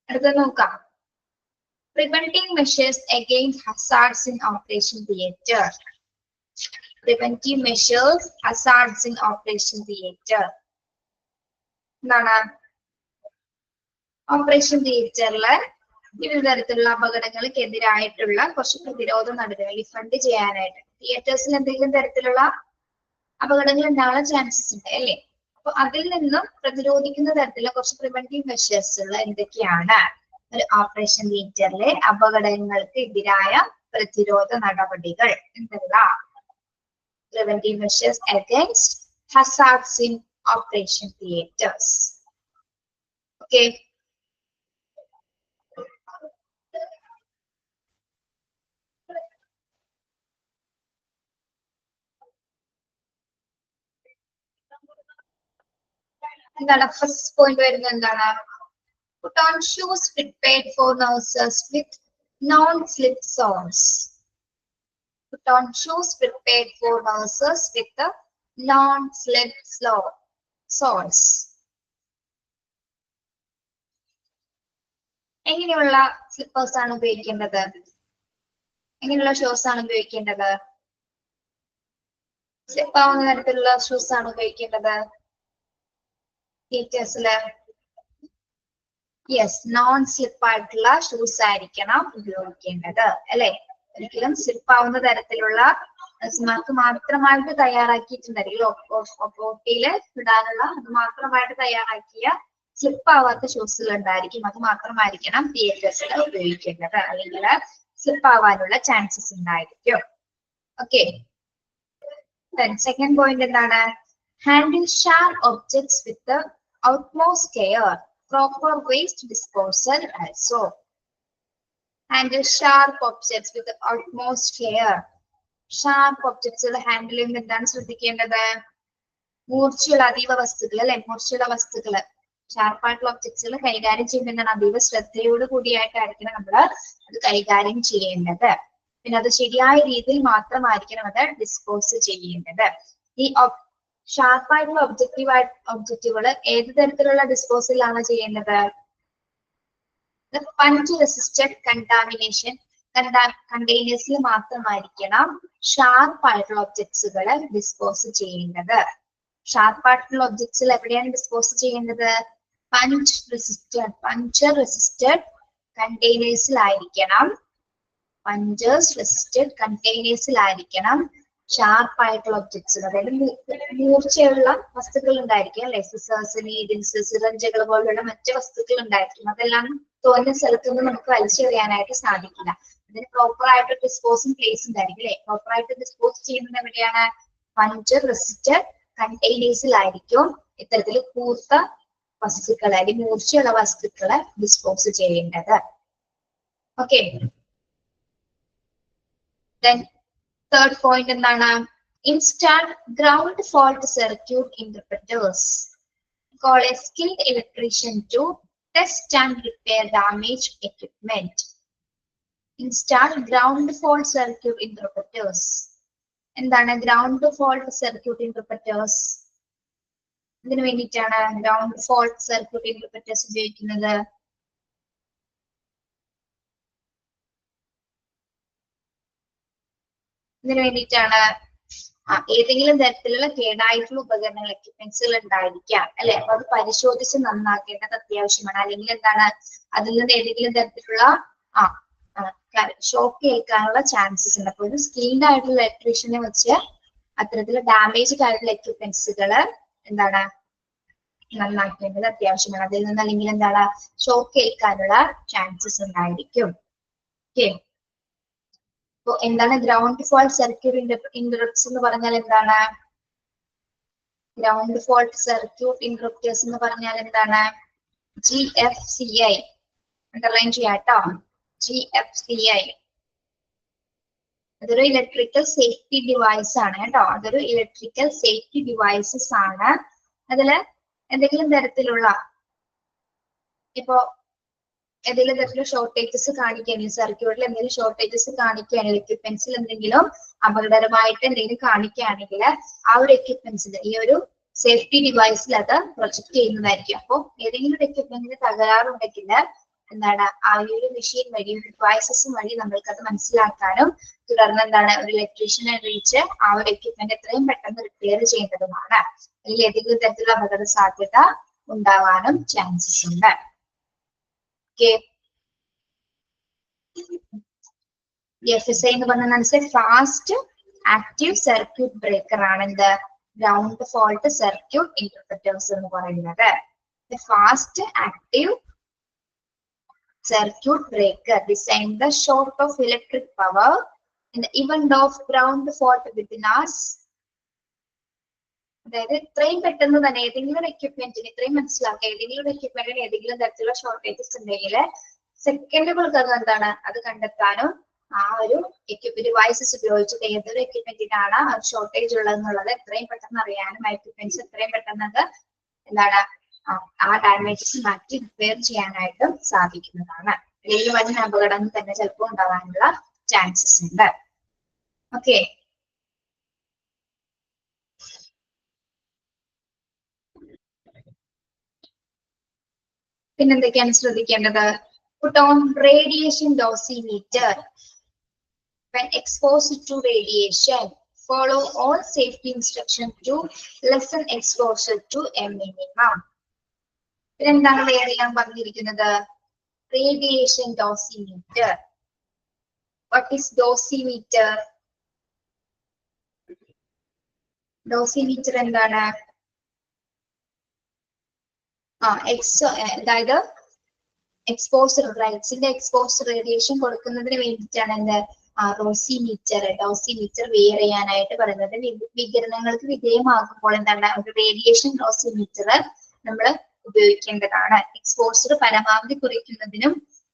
S1: അടുത്ത നോക്കാം. Preventing measures against hazards in operation theatre. Preventive measures, hazards in operation theatre. എന്താണ്? ഓപ്പറേഷൻ തിയേറ്ററില് വിവിധ തരത്തിലുള്ള അപകടങ്ങൾക്കെതിരായിട്ടുള്ള കുറച്ച് പ്രതിരോധ നടപടികൾ ഡിഫെൻഡ് ചെയ്യാനായിട്ട്. തിയേറ്റേഴ്സിൽ എന്തെങ്കിലും തരത്തിലുള്ള അപകടങ്ങൾ ഉണ്ടാവാൻ ചാൻസസ് ഉണ്ട് അല്ലേ? അപ്പൊ അതിൽ നിന്നും പ്രതിരോധിക്കുന്ന തരത്തിലുള്ള കുറച്ച് പ്രിവെന്റീവ് മെഷേഴ്സുകൾ എന്തൊക്കെയാണ്? ഒരു ഓപ്പറേഷൻ തിയേറ്ററിലെ അപകടങ്ങൾക്ക് എതിരായ പ്രതിരോധ നടപടികൾ എന്തെല്ലാം? Preventive measures against hazards in operation theatres. Okay, എന്താണ് ഫസ്റ്റ് പോയിന്റ് വരുന്നത്? എന്താണ്? Put on shoes prepared for nurses with non-slip soles. Put on shoes prepared for nurses with the non-slip soles. എങ്ങനെയുള്ള സ്ലിപ്പേഴ്സ് ആണ് ഉപയോഗിക്കേണ്ടത്? എങ്ങനെയുള്ള ഷൂസ് ആണ് ഉപയോഗിക്കേണ്ടത്? Slip ആവുന്ന തരത്തിലുള്ള ഷൂസ് ആണ് ഉപയോഗിക്കേണ്ടത് തിയേറ്റേഴ്സില്. യെസ്, നോൺ സ്ലിപ്പ് ആയിട്ടുള്ള ഷൂസ് ആയിരിക്കണം ഉപയോഗിക്കേണ്ടത് അല്ലെ? ഒരിക്കലും സ്ലിപ്പ് ആവുന്ന തരത്തിലുള്ള മാത്രമായിട്ട് തയ്യാറാക്കിയിട്ടുണ്ടായിരിക്കും. OT-യിൽ ഇടാനുള്ള അത് മാത്രമായിട്ട് തയ്യാറാക്കിയ സ്ലിപ്പ് ആവാത്ത ഷൂസുകൾ ഉണ്ടായിരിക്കും. അത് മാത്രമായിരിക്കണം തിയേറ്റേഴ്സിൽ ഉപയോഗിക്കേണ്ടത്, അല്ലെങ്കിൽ സ്ലിപ്പ് ആവാനുള്ള ചാൻസസ് ഉണ്ടായിരിക്കും. ഓക്കെ, സെക്കൻഡ് പോയിന്റ് എന്താണ്? Handle sharp objects with utmost care, proper waste disposal also. Handle sharp objects with the utmost care. Sharp objects handle ചെയ്യുമ്പോൾ എന്താണ് ശ്രദ്ധിക്കേണ്ടത്? മൂർച്ചയുള്ള അതീവ വസ്തുക്കൾ അല്ലെ? മൂർച്ചയുള്ള വസ്തുക്കള്, ഷാർപ്പായിട്ടുള്ള ഒബ്ജക്ട്സുകൾ കൈകാര്യം ചെയ്യുമ്പോൾ എന്താണ്? അതീവ ശ്രദ്ധയോട് കൂടിയായിട്ടായിരിക്കണം നമ്മൾ അത് കൈകാര്യം ചെയ്യേണ്ടത്. പിന്നെ അത് ശരിയായ രീതിയിൽ മാത്രമായിരിക്കണം അത് ഡിസ്പോസ് ചെയ്യേണ്ടത്. ഈ ഷാർപ്പായിട്ടുള്ള ഒബ്ജക്റ്റുകൾ ഏത് തരത്തിലുള്ള ഡിസ്പോസലാണ് ചെയ്യേണ്ടത്? പഞ്ച് റെസിസ്റ്റഡ് കണ്ടാമിനേഷൻ കണ്ടെയ്നേഴ്സിൽ മാത്രമായിരിക്കണം ഷാർപ്പായിട്ടുള്ള ഒബ്ജക്ട്സുകൾ ഡിസ്പോസ് ചെയ്യേണ്ടത്. ഷാർപ്പായിട്ടുള്ള ഒബ്ജക്ട്സിൽ എവിടെയാണ് ഡിസ്പോസ് ചെയ്യേണ്ടത്? പഞ്ചർ റെസിസ്റ്റഡ് കണ്ടെയ്നേഴ്സിലായിരിക്കണം. പഞ്ചേഴ്സ് റെസിസ്റ്റഡ് കണ്ടെയ്നേഴ്സിലായിരിക്കണം ഷാർപ്പായിട്ടുള്ള ഒബ്ജക്ട്സ്, അതായത് മൂർച്ചയുള്ള വസ്തുക്കൾ ഉണ്ടായിരിക്കും അല്ലെ? സിസേഴ്സ്, നീഡിൽസ്, സിറഞ്ചുകൾ പോലുള്ള മറ്റ് വസ്തുക്കൾ ഉണ്ടായിരിക്കും. അതെല്ലാം തോന്നുന്ന സ്ഥലത്തൊന്നും നമുക്ക് വലിച്ചെറിയാനായിട്ട് സാധിക്കില്ല. അതിന് പ്രോപ്പർ ആയിട്ട് ഡിസ്പോസിംഗ് പ്ലേസ് ഉണ്ടായിരിക്കും അല്ലെ? പ്രോപ്പർ ആയിട്ട് ഡിസ്പോസ് ചെയ്യുന്നത് എവിടെയാണ്? പഞ്ചർ റെസിസ്റ്റഡ് കണ്ടെയ്നേഴ്സിലായിരിക്കും ഇത്തരത്തിൽ കൂർത്ത വസ്തുക്കളെ അല്ലെങ്കിൽ മൂർച്ചയുള്ള വസ്തുക്കളെ ഡിസ്പോസ് ചെയ്യേണ്ടത്. ഓക്കെ, തേർഡ് പോയിന്റ് എന്താണ്? Install ground fault circuit interpreters. Call a skilled electrician to test and repair damaged equipment. Install ground fault circuit interpreters. എന്താണ് ഗ്രൗണ്ട് ഫോൾട്ട് സർക്യൂട്ട് ഇന്റർപ്രറ്റേഴ്സ്. ഇതിനു വേണ്ടിയിട്ടാണ് ഗ്രൗണ്ട് ഫോൾട്ട് സർക്യൂട്ട് ഇന്റർപ്രറ്റേഴ്സ് ഉപയോഗിക്കുന്നത്. ഇതിനു വേണ്ടിയിട്ടാണ് ഏതെങ്കിലും തരത്തിലുള്ള കേടായിട്ടുള്ള ഉപകരണങ്ങൾ എക്യുപ്മെന്റ്സുകൾ ഉണ്ടായിരിക്കാം അല്ലെ. അപ്പൊ അത് പരിശോധിച്ച് നന്നാക്കേണ്ടത് അത്യാവശ്യമാണ്. അല്ലെങ്കിൽ എന്താണ് അതിൽ നിന്ന് ഏതെങ്കിലും തരത്തിലുള്ള ഷോക്ക് ഏൽക്കാനുള്ള ചാൻസസ് ഉണ്ട്. അപ്പൊ ഒരു സ്കിൽഡ് ആയിട്ടുള്ള ഇലക്ട്രീഷ്യനെ വെച്ച് അത്തരത്തിലുള്ള ഡാമേജ് ആയിട്ടുള്ള എക്യുപ്മെന്റ്സുകൾ എന്താണ് നന്നാക്കേണ്ടത് അത്യാവശ്യമാണ്. അതിൽ നിന്ന് അല്ലെങ്കിൽ എന്താണ് ഷോക്ക് ഏൽക്കാനുള്ള ചാൻസസ് ഉണ്ടായിരിക്കും. ഓക്കെ, അപ്പൊ എന്താണ് ഗ്രൗണ്ട് ഫോൾട്ട് സർക്യൂട്ട് ഇന്ററപ്റ്റ്സ് എന്ന് പറഞ്ഞാൽ എന്താണ്? ഗ്രൗണ്ട് ഫോൾട്ട് സർക്യൂട്ട് ഇന്ററപ്റ്റേഴ്സ് എന്ന് പറഞ്ഞാൽ എന്താണ്? GFCI അണ്ടർലൈൻ ചെയ്യാട്ടോ. GFCI അതൊരു ഇലക്ട്രിക്കൽ സേഫ്റ്റി ഡിവൈസ് ആണ് കേട്ടോ. അതൊരു ഇലക്ട്രിക്കൽ സേഫ്റ്റി ഡിവൈസസ് ആണ്. അതില് എന്തെങ്കിലും തരത്തിലുള്ള ഇപ്പോ ഏതെങ്കിലും തരത്തിലുള്ള ഷോർട്ടേജസ് കാണിക്കുകയാണെങ്കിൽ, സർക്യൂട്ടിൽ എന്തെങ്കിലും ഷോർട്ടേജസ് കാണിക്കുകയാണെങ്കിൽ, എക്യുപ്മെന്റ്സിൽ എന്തെങ്കിലും അപകടകരമായിട്ട് എന്തെങ്കിലും കാണിക്കുകയാണെങ്കിൽ ആ ഒരു എക്യുപ്മെന്റ്സിൽ ഈ ഒരു സേഫ്റ്റി ഡിവൈസിൽ അത് പ്രൊജക്ട് ചെയ്യുന്നതായിരിക്കും. അപ്പോൾ ഏതെങ്കിലും ഒരു എക്യുപ്മെന്റിന് തകരാറുണ്ടെങ്കിൽ എന്താണ് ആ ഒരു മെഷീൻ വഴി ഡിവൈസസ് വഴി നമ്മൾക്ക് അത് മനസ്സിലാക്കാനും തുടർന്ന് എന്താണ് ഒരു ഇലക്ട്രീഷ്യനെ അറിയിച്ച് ആ ഒരു എക്യുപ്മെന്റ് എത്രയും പെട്ടെന്ന് റിപ്പയർ ചെയ്യേണ്ടതുമാണ്. അല്ലെങ്കിൽ ഏതെങ്കിലും തരത്തിലുള്ള അപകട സാധ്യത ഉണ്ടാവാനും ചാൻസസ് ഉണ്ട്. FSI എന്ന് പറഞ്ഞാൽ ഫാസ്റ്റ് ആക്റ്റീവ് സർക്യൂട്ട് ബ്രേക്കർ ആണ് എന്ത് ഗ്രൗണ്ട് ഫോൾട്ട് സർക്യൂട്ട് ഇന്റർപ്രറ്റേഴ്സ് എന്ന് പറയുന്നത്. Fast active circuit breaker design the short of electric power in the event of ground fault within us. അതായത് ഇത്രയും പെട്ടെന്ന് തന്നെ ഏതെങ്കിലും എക്യുപ്മെന്റിന് ഇത്രയും മനസ്സിലാക്കുക, ഏതെങ്കിലും എക്യുപ്മെന്റിന് ഏതെങ്കിലും തരത്തിലുള്ള ഷോർട്ടേജസ് ഉണ്ടെങ്കിൽ സെക്കൻഡുകൾക്കകം എന്താണ് അത് കണ്ടെത്താനും ആ ഒരു ഡിവൈസസ് ഉപയോഗിച്ചിട്ട് ഏതൊരു എക്യുപ്മെന്റിനാണ് ഷോർട്ടേജ് ഉള്ളതെന്നുള്ളത് എത്രയും പെട്ടെന്ന് അറിയാനും എക്യുപ്മെന്റ്സ് എത്രയും പെട്ടെന്ന് അത് എന്താണ് ആ ഡാമേജസ് മാറ്റി റിപ്പയർ ചെയ്യാനായിട്ടും സാധിക്കുന്നതാണ്. അല്ലെങ്കിൽ വലിയ അപകടം തന്നെ ചിലപ്പോൾ ഉണ്ടാകാനുള്ള ചാൻസസ് ഉണ്ട്. ഓക്കെ, പിന്നെന്തൊക്കെയാണ് ശ്രദ്ധിക്കേണ്ടത്? Put on radiation dosimeter when exposed to radiation. Follow all safety instructions to lessen exposure to a minimum. എന്താണ് വേറെല്ലാം പറഞ്ഞിരിക്കുന്നത്? Radiation dosimeter. What is dosimeter? Dosimeter എന്താണ്? അതായത് എക്സ്പോസർ ലൈറ്റ്സിന്റെ എക്സ്പോസർ റേഡിയേഷൻ കൊടുക്കുന്നതിന് വേണ്ടിയിട്ടാണ് എന്ത് ഡോസിമീറ്റർ വെയർ ചെയ്യാനായിട്ട് പറയുന്നത്. വികിരണങ്ങൾക്ക് വിധേയമാകുമ്പോൾ എന്താണ് ഒരു റേഡിയേഷൻ ഡോസിമീറ്റർ നമ്മൾ ഉപയോഗിക്കേണ്ടതാണ്. എക്സ്പോസർ പരമാവധി കുറയ്ക്കുന്നതിനും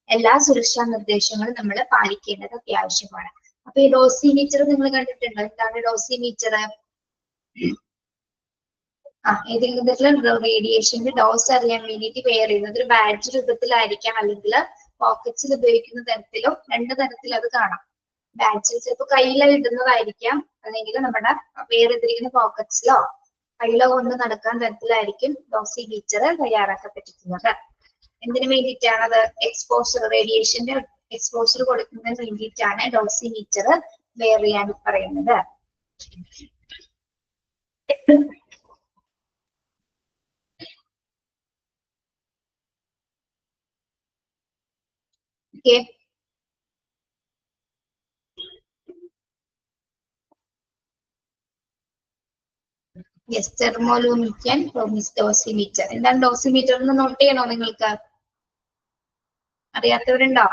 S1: എല്ലാ സുരക്ഷാ നിർദ്ദേശങ്ങളും നമ്മൾ പാലിക്കേണ്ടത് അത്യാവശ്യമാണ്. അപ്പൊ ഈ ഡോസിമീറ്റർ നിങ്ങൾ കണ്ടിട്ടുണ്ടോ? എന്താണ് ഡോസിമീറ്റർ? ഏതെങ്കിലും തരത്തിലുള്ള റേഡിയേഷന്റെ ഡോസ് അറിയാൻ വേണ്ടിയിട്ട് വെയർ ചെയ്യുന്നത് ഒരു ബാഡ്ജ് രൂപത്തിലായിരിക്കാം, അല്ലെങ്കിൽ പോക്കറ്റ്സിൽ ഉപയോഗിക്കുന്ന തരത്തിലും രണ്ട് തരത്തിൽ അത് കാണാം. ബാഡ്ജിൽ ചിലപ്പോൾ കയ്യിൽ ഇടുന്നതായിരിക്കാം, അല്ലെങ്കിൽ നമ്മുടെ വെയർ ചെയ്തിരിക്കുന്ന പോക്കറ്റ്സിലോ കയ്യിലോ കൊണ്ട് നടക്കാൻ തരത്തിലായിരിക്കും ഡോസിമീറ്റർ തയ്യാറാക്കപ്പെട്ടിരിക്കുന്നത്. എന്തിനു വേണ്ടിയിട്ടാണ് അത്? എക്സ്പോഷർ റേഡിയേഷന്റെ എക്സ്പോഷർ കൊടുക്കുന്നതിന് വേണ്ടിയിട്ടാണ് ഡോസിമീറ്റർ വെയർ ചെയ്യാൻ പറയുന്നത്. Okay. Yes, thermolumic and dosimeter. എന്താണ് ഡോസിമീറ്റർ എന്ന് നോട്ട് ചെയ്യണോ നിങ്ങൾക്ക്? അറിയാത്തവരുണ്ടോ?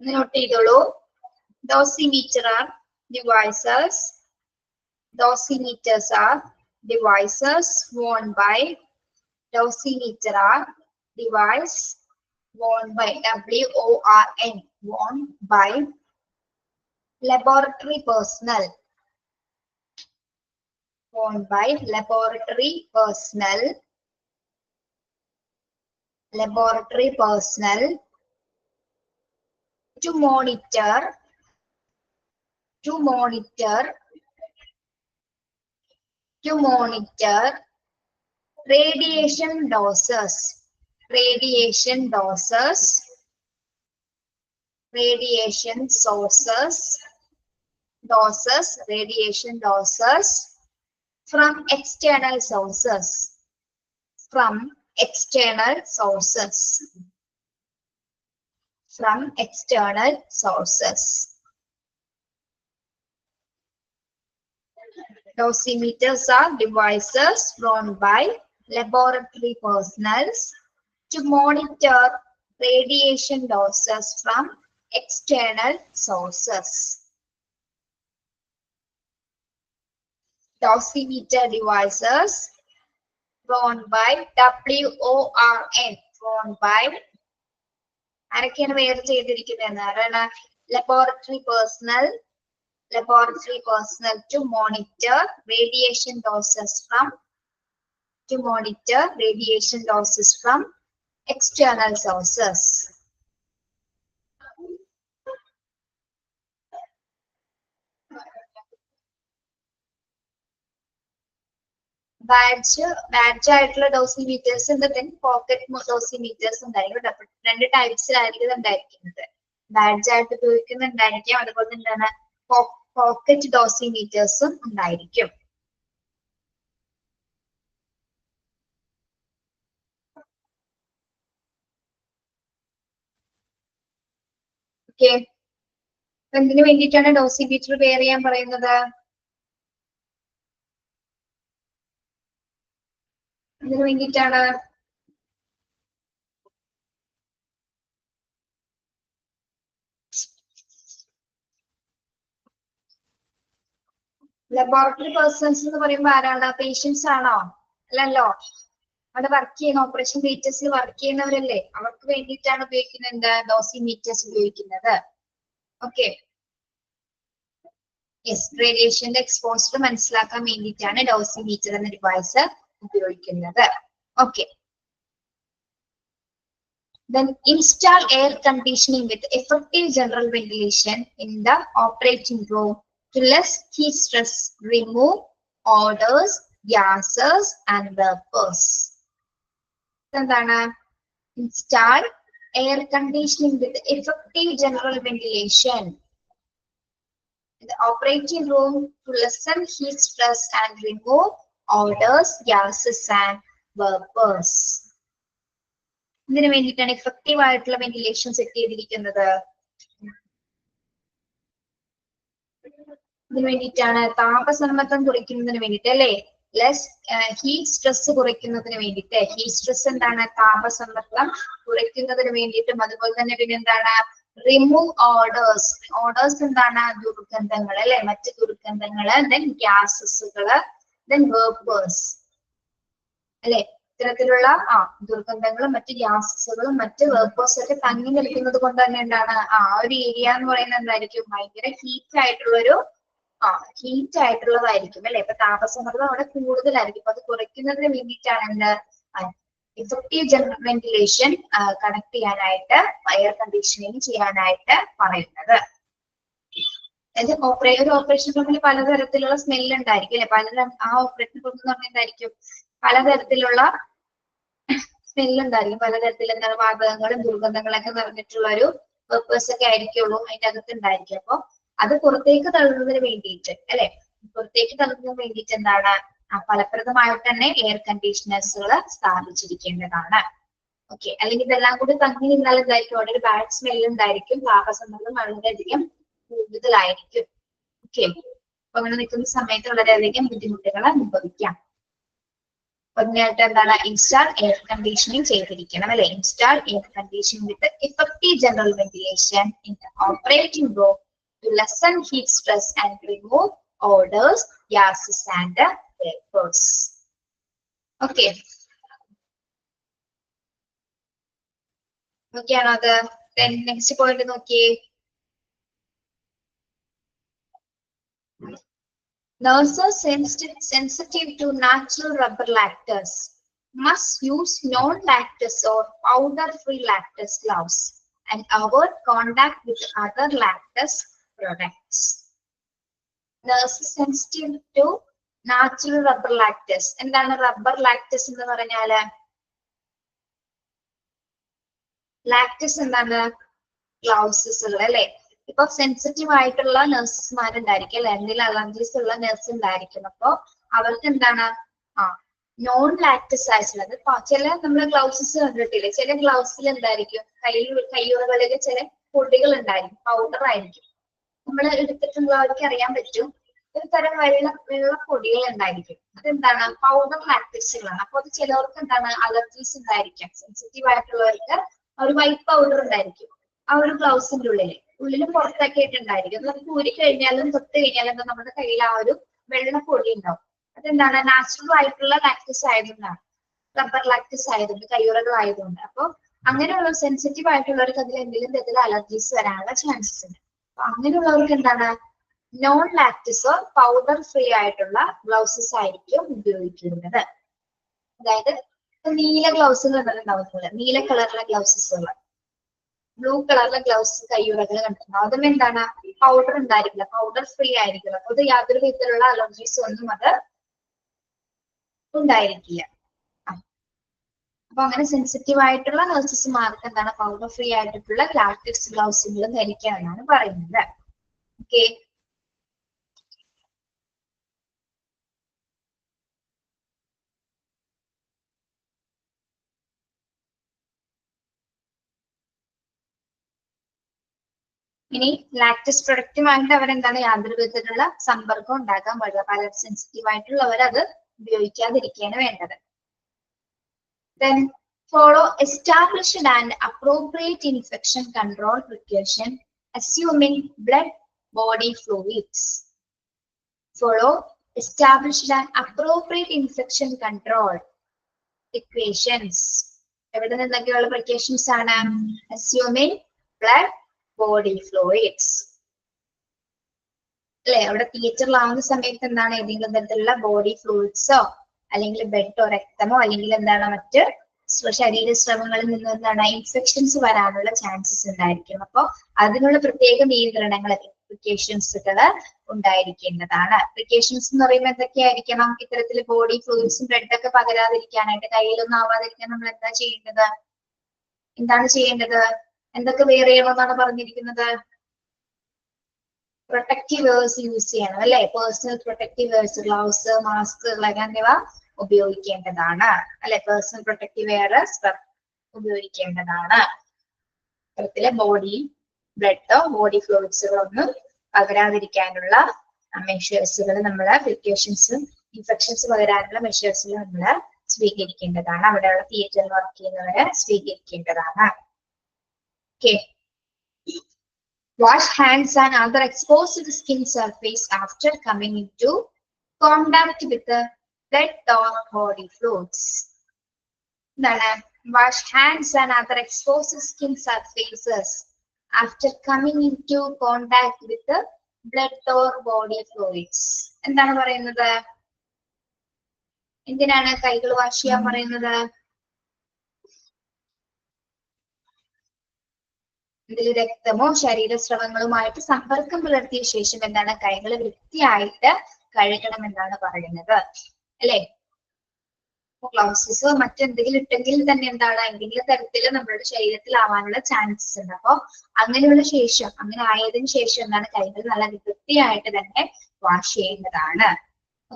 S1: നോട്ട് ചെയ്തോളൂ. Dosimeter are devices. Dosimeters are devices worn by. Dosimeter are device worn by WORN, worn by laboratory personnel. Worn by laboratory personnel laboratory personnel to monitor radiation doses, radiation doses from external sources, Dosimeters are devices worn by laboratory personnel to monitor radiation doses from external sources. Dosimeter devices worn by WORN, worn by ആരൊക്കെയാണ് വേറെ ചെയ്തിരിക്കുന്നത്? laboratory personnel to monitor radiation doses from external sources. Badge ആയിട്ടുള്ള ഡോസിമീറ്റേഴ്സ് ഉണ്ട്, then pocket ഡോസിമീറ്റേഴ്സ് ഉണ്ടായിരിക്കും. രണ്ട് ടൈപ്സിലായിരിക്കും ഉണ്ടായിരിക്കുന്നത്. Badge ആയിട്ട് ഉപയോഗിക്കുന്നുണ്ടായിരിക്കാം, അതുപോലെ എന്താണ് പോക്കറ്റ് ഡോസിമീറ്റേഴ്സും ഉണ്ടായിരിക്കും. ഓക്കെ, എന്തിനു വേണ്ടിയിട്ടാണ് ഡോസിമീറ്റർ വെയർ ചെയ്യാൻ പറയുന്നത്? ഇതിനു വേണ്ടിയിട്ടാണ് ലബോറട്ടറി പേഴ്സൺസ് എന്ന് പറയുമ്പോൾ ആരാണ്? പേഷ്യൻസ് ആണോ? അല്ലല്ലോ, അവിടെ വർക്ക് ചെയ്യുന്ന ഓപ്പറേഷൻ തിയേറ്റേഴ്സിൽ വർക്ക് ചെയ്യുന്നവരല്ലേ, അവർക്ക് വേണ്ടിയിട്ടാണ് ഉപയോഗിക്കുന്നത് എന്താ ഡോസിമീറ്റേഴ്സ് ഉപയോഗിക്കുന്നത്. ഓക്കെ, യെസ്, റേഡിയേഷന്റെ എക്സ്പോഷർ മനസ്സിലാക്കാൻ വേണ്ടിയിട്ടാണ് ഡോസിമീറ്റർ എന്ന ഡിവൈസ് ഉപയോഗിക്കുന്നത്. Okay, then install air conditioning with effective general ventilation in the operating room to less heat stress, remove odors, gases and vapors. എന്താണ്? Install air conditioning with effective general ventilation in the operating room to lessen heat stress and remove odors, gases and vapors. ഇതിനു വേണ്ടിയിട്ടാണ് effective ആയിട്ടുള്ള ventilation set ചെയ്തിരിക്കുന്നത്. ഇതിനു വേണ്ടിയിട്ടാണ് താപസമ്മർദ്ദം കുറയ്ക്കുന്നതിന് വേണ്ടിയിട്ട് അല്ലെ, ലെസ് ഹീറ്റ് സ്ട്രെസ് കുറയ്ക്കുന്നതിന് വേണ്ടിയിട്ട്. ഹീറ്റ് സ്ട്രെസ് എന്താണ്? താപസമ്മർദ്ദം കുറയ്ക്കുന്നതിന് വേണ്ടിയിട്ടും, അതുപോലെ തന്നെ പിന്നെ എന്താണ്? Remove orders. ഓർഡേഴ്സ് എന്താണ്? ദുർഗന്ധങ്ങൾ അല്ലെ, മറ്റ് ദുർഗന്ധങ്ങള്, ദെൻ ഗ്യാസസുകള്, ദെൻ വേപ്പേഴ്സ് അല്ലെ, ഇത്തരത്തിലുള്ള ദുർഗന്ധങ്ങളും മറ്റ് ഗ്യാസസുകളും മറ്റ് വേപ്പേഴ്സ് ഒക്കെ തങ്ങി നിൽക്കുന്നത് കൊണ്ട് തന്നെ എന്താണ് ആ ഒരു ഏരിയ എന്ന് പറയുന്നത് എന്തായിരിക്കും? ഭയങ്കര ഹീറ്റ് ആയിട്ടുള്ളതായിരിക്കും അല്ലെ. ഇപ്പൊ താപസമ്മർദ്ദം അവിടെ കൂടുതലായിരിക്കും. അപ്പൊ അത് കുറയ്ക്കുന്നതിന് വേണ്ടിയിട്ടാണ് എന്ത് ഇഫക്റ്റീവ് ജനറൽ വെന്റിലേഷൻ കണക്ട് ചെയ്യാനായിട്ട്, എയർ കണ്ടീഷനിങ് ചെയ്യാനായിട്ട് പറയുന്നത്. അതായത് ഒരു ഓപ്പറേഷൻ റൂമിൽ പലതരത്തിലുള്ള സ്മെല്ല് ഉണ്ടായിരിക്കും അല്ലെ. ആ ഓപ്പറേഷൻ റൂം എന്ന് പറഞ്ഞാൽ എന്തായിരിക്കും? പലതരത്തിലുള്ള സ്മെല്ല് ഉണ്ടായിരിക്കും, പലതരത്തിൽ എന്താണ് വാതകങ്ങളും ദുർഗന്ധങ്ങളൊക്കെ നിറഞ്ഞിട്ടുള്ള ഒരു പേർപ്പസ് ഒക്കെ ആയിരിക്കുള്ളൂ അതിന്റെ അകത്ത് ഉണ്ടായിരിക്കും. അപ്പൊ അത് പുറത്തേക്ക് തള്ളുന്നതിന് വേണ്ടിയിട്ട് അല്ലെ, പുറത്തേക്ക് തള്ളുന്നതിന് വേണ്ടിയിട്ട് എന്താണ് ഫലപ്രദമായിട്ട് തന്നെ എയർ കണ്ടീഷണേഴ്സുകൾ സ്ഥാപിച്ചിരിക്കേണ്ടതാണ്. ഓക്കെ, അല്ലെങ്കിൽ ഇതെല്ലാം കൂടി തങ്ങി നിന്നാൽ എന്തായിരിക്കും? അവിടെ ഒരു ബാഡ് സ്മെല്ല് ഉണ്ടായിരിക്കും, താപസമ്മർദ്ദം വളരെയധികം കൂടുതലായിരിക്കും. ഓക്കെ, അപ്പൊ അങ്ങനെ നിൽക്കുന്ന സമയത്ത് വളരെയധികം ബുദ്ധിമുട്ടുകൾ അനുഭവിക്കാം. ഒന്നായിട്ട് എന്താണ്? ഇൻസ്റ്റാൾ എയർ കണ്ടീഷനിങ് ചെയ്തിരിക്കണം അല്ലെ. Install air conditioning with effective general ventilation in the operating room to lessen heat stress and remove odors, gases and vapors. Okay. Okay, another. Then next point നോക്കിയേ. Nerves are sensitive to natural rubber lactose. must use non-lactose or powder-free lactose gloves and avoid contact with other lactose products. Nurses sensitive to natural rubber lactose. എന്താണ് rubber latex എന്ന് പറഞ്ഞാല്? Latex എന്താണ്? ഗ്ലൗസസുകൾ അല്ലെ? ഇപ്പൊ sensitive ആയിട്ടുള്ള നഴ്സസ്മാരുണ്ടായിരിക്കും അല്ലെ, എന്തെങ്കിലും allergies ഉള്ള നഴ്സ് ഉണ്ടായിരിക്കും. അപ്പൊ അവർക്ക് എന്താണ് നോൺ ലാക്ടസ് ആയിട്ടുള്ളത്. ചില നമ്മൾ ഗ്ലൗസസ് കണ്ടിട്ടില്ലേ, ചില ഗ്ലൗസിൽ എന്തായിരിക്കും കയ്യുറകളിൽ ചില പൊടികൾ ഉണ്ടായിരിക്കും, പൗഡർ ആയിരിക്കും. നമ്മൾ എടുത്തിട്ടുള്ളവർക്ക് അറിയാൻ പറ്റും, ഒരു തരം വെള്ള പൊടികൾ ഉണ്ടായിരിക്കും. അതെന്താണ്? പൗഡർ ലാക്ടസുകളാണ്. അപ്പൊ അത് ചിലവർക്ക് എന്താണ് അലർജീസ് ഉണ്ടായിരിക്കാം. സെൻസിറ്റീവ് ആയിട്ടുള്ളവർക്ക് ഒരു വൈറ്റ് പൗഡർ ഉണ്ടായിരിക്കും ആ ഒരു ഗ്ലൗസിന്റെ ഉള്ളിലും പുറത്തൊക്കെ ആയിട്ടുണ്ടായിരിക്കും. നമുക്ക് ഊരി കഴിഞ്ഞാലും തൊട്ട് കഴിഞ്ഞാലും എന്താ നമ്മുടെ കയ്യിൽ ആ ഒരു വെള്ള പൊടി ഉണ്ടാവും. അതെന്താണ്? നാച്ചുറൽ ആയിട്ടുള്ള ലാക്ടസ് ആയതുകൊണ്ടാണ്, റബ്ബർ ലാക്ടസ് ആയതുകൊണ്ട്, കയ്യുറകൾ ആയതുകൊണ്ട്. അപ്പൊ അങ്ങനെയുള്ള സെൻസിറ്റീവ് ആയിട്ടുള്ളവർക്ക് അതിൽ എന്തെങ്കിലും തരത്തിൽ അലർജീസ് വരാനുള്ള ചാൻസസ് ഉണ്ട്. അപ്പൊ അങ്ങനെയുള്ളവർക്ക് എന്താണ് നോൺ ലാക്ടസോ പൗഡർ ഫ്രീ ആയിട്ടുള്ള ഗ്ലൗസസ് ആയിരിക്കും ഉപയോഗിക്കുന്നത്. അതായത് നീല ഗ്ലൗസുകൾ ഉണ്ടാവുന്നത്, നീല കളറിലെ ഗ്ലൗസസുകൾ, ബ്ലൂ കളറിലെ ഗ്ലൗസ് കയ്യുറകൾ കണ്ടിട്ടുണ്ടാവും. അതും എന്താണ് പൗഡർ ഉണ്ടായിരിക്കില്ല, പൗഡർ ഫ്രീ ആയിരിക്കില്ല. അത് യാതൊരു വിധത്തിലുള്ള അലർജീസ് ഒന്നും അത് ഉണ്ടായിരിക്കില്ല. അപ്പൊ അങ്ങനെ സെൻസിറ്റീവ് ആയിട്ടുള്ള നഴ്സസ്മാർക്ക് എന്താണ് പൗഡർ ഫ്രീ ആയിട്ടുള്ള ലാക്ടസ് ഗ്ലൗസുകൾ ധരിക്കാമെന്നാണ് പറയുന്നത്. ഓക്കെ, ഇനി ലാക്ടസ് പ്രൊഡക്റ്റുമായിട്ട് അവരെന്താണ് യാതൊരു വിധത്തിലുള്ള സമ്പർക്കം ഉണ്ടാക്കാൻ പാടില്ല. പല സെൻസിറ്റീവ് ആയിട്ടുള്ളവർ അത് ഉപയോഗിക്കാതിരിക്കുകയാണ് വേണ്ടത്. Then follow established and appropriate infection control precaution, assuming blood body fluids. Follow established and appropriate infection control precautions. എവിടെ നിന്നൊക്കെയുള്ള precautions ആണ്? Assuming blood body fluids. അല്ലെ, അവിടെ തിയേറ്ററിലാവുന്ന സമയത്ത് എന്താണ് ഏതെങ്കിലും തരത്തിലുള്ള ബോഡി ഫ്ലൂയിഡ്സോ അല്ലെങ്കിൽ ബ്ലഡോ രക്തമോ അല്ലെങ്കിൽ എന്താണ് മറ്റ് ശരീരസ്രവങ്ങളിൽ നിന്ന് എന്താണ് ഇൻഫെക്ഷൻസ് വരാനുള്ള ചാൻസസ് ഉണ്ടായിരിക്കും. അപ്പൊ അതിനുള്ള പ്രത്യേക നിയന്ത്രണങ്ങൾ, പ്രിക്കോഷൻസുകൾ ഉണ്ടായിരിക്കേണ്ടതാണ്. പ്രിക്കോഷൻസ് എന്ന് പറയുമ്പോൾ എന്തൊക്കെയായിരിക്കണം? ഇത്തരത്തിൽ ബോഡി ഫ്ലൂയിഡ്സും ബ്ലഡൊക്കെ പകരാതിരിക്കാനായിട്ട്, കയ്യിലൊന്നും ആവാതിരിക്കാൻ നമ്മൾ എന്താ ചെയ്യേണ്ടത്? എന്താണ് ചെയ്യേണ്ടത്? എന്തൊക്കെ വെയർ ചെയ്യണമെന്നാണ് പറഞ്ഞിരിക്കുന്നത്? പ്രൊട്ടക്റ്റീവ് വെയർസ് യൂസ് ചെയ്യണം അല്ലെ, personal protective wears, gloves, mask എന്നിവ ഉപയോഗിക്കേണ്ടതാണ് അല്ലെ. പേഴ്സണൽ പ്രൊട്ടക്റ്റീവ് വെയർസ് ഉപയോഗിക്കേണ്ടതാണ്. ഇത്തരത്തിലെ ബോഡി ബ്ലഡോ ബോഡി ഫ്ലൂയിഡ്സുകളോ ഒന്നും പകരാതിരിക്കാനുള്ള മെഷേഴ്സുകൾ നമ്മള്, പ്രിക്കോഷൻസും ഇൻഫെക്ഷൻസ് പകരാനുള്ള മെഷേഴ്സുകൾ നമ്മള് സ്വീകരിക്കേണ്ടതാണ്. അവിടെയുള്ള തിയേറ്ററിൽ വർക്ക് ചെയ്യുന്നവരെ സ്വീകരിക്കേണ്ടതാണ്. Okay. Wash hands and other exposed skin surface after coming into contact with the blood or body fluids. Wash hands and other exposed skin surfaces after coming into contact with the blood or body fluids. എന്താണ് പറയുന്നത്? എന്തിനാണ് കൈകൾ wash ചെയ്യാൻ പറയുന്നത്? ഇതിൽ രക്തമോ ശരീരസ്രവങ്ങളുമായിട്ട് സമ്പർക്കം പുലർത്തിയ ശേഷം എന്താണ് കൈകൾ വൃത്തിയായിട്ട് കഴുകണം എന്നാണ് പറയുന്നത് അല്ലെ. ഗ്ലൗസസോ മറ്റെന്തെങ്കിലും ഇട്ടെങ്കിൽ തന്നെ എന്താണ് എന്തെങ്കിലും തരത്തിൽ നമ്മുടെ ശരീരത്തിലാവാനുള്ള ചാൻസസ് ഉണ്ട്. അപ്പൊ അങ്ങനെയുള്ള ശേഷം, അങ്ങനെ ആയതിനു ശേഷം എന്താണ് കൈകൾ നല്ല വൃത്തിയായിട്ട് തന്നെ വാഷ് ചെയ്യേണ്ടതാണ്.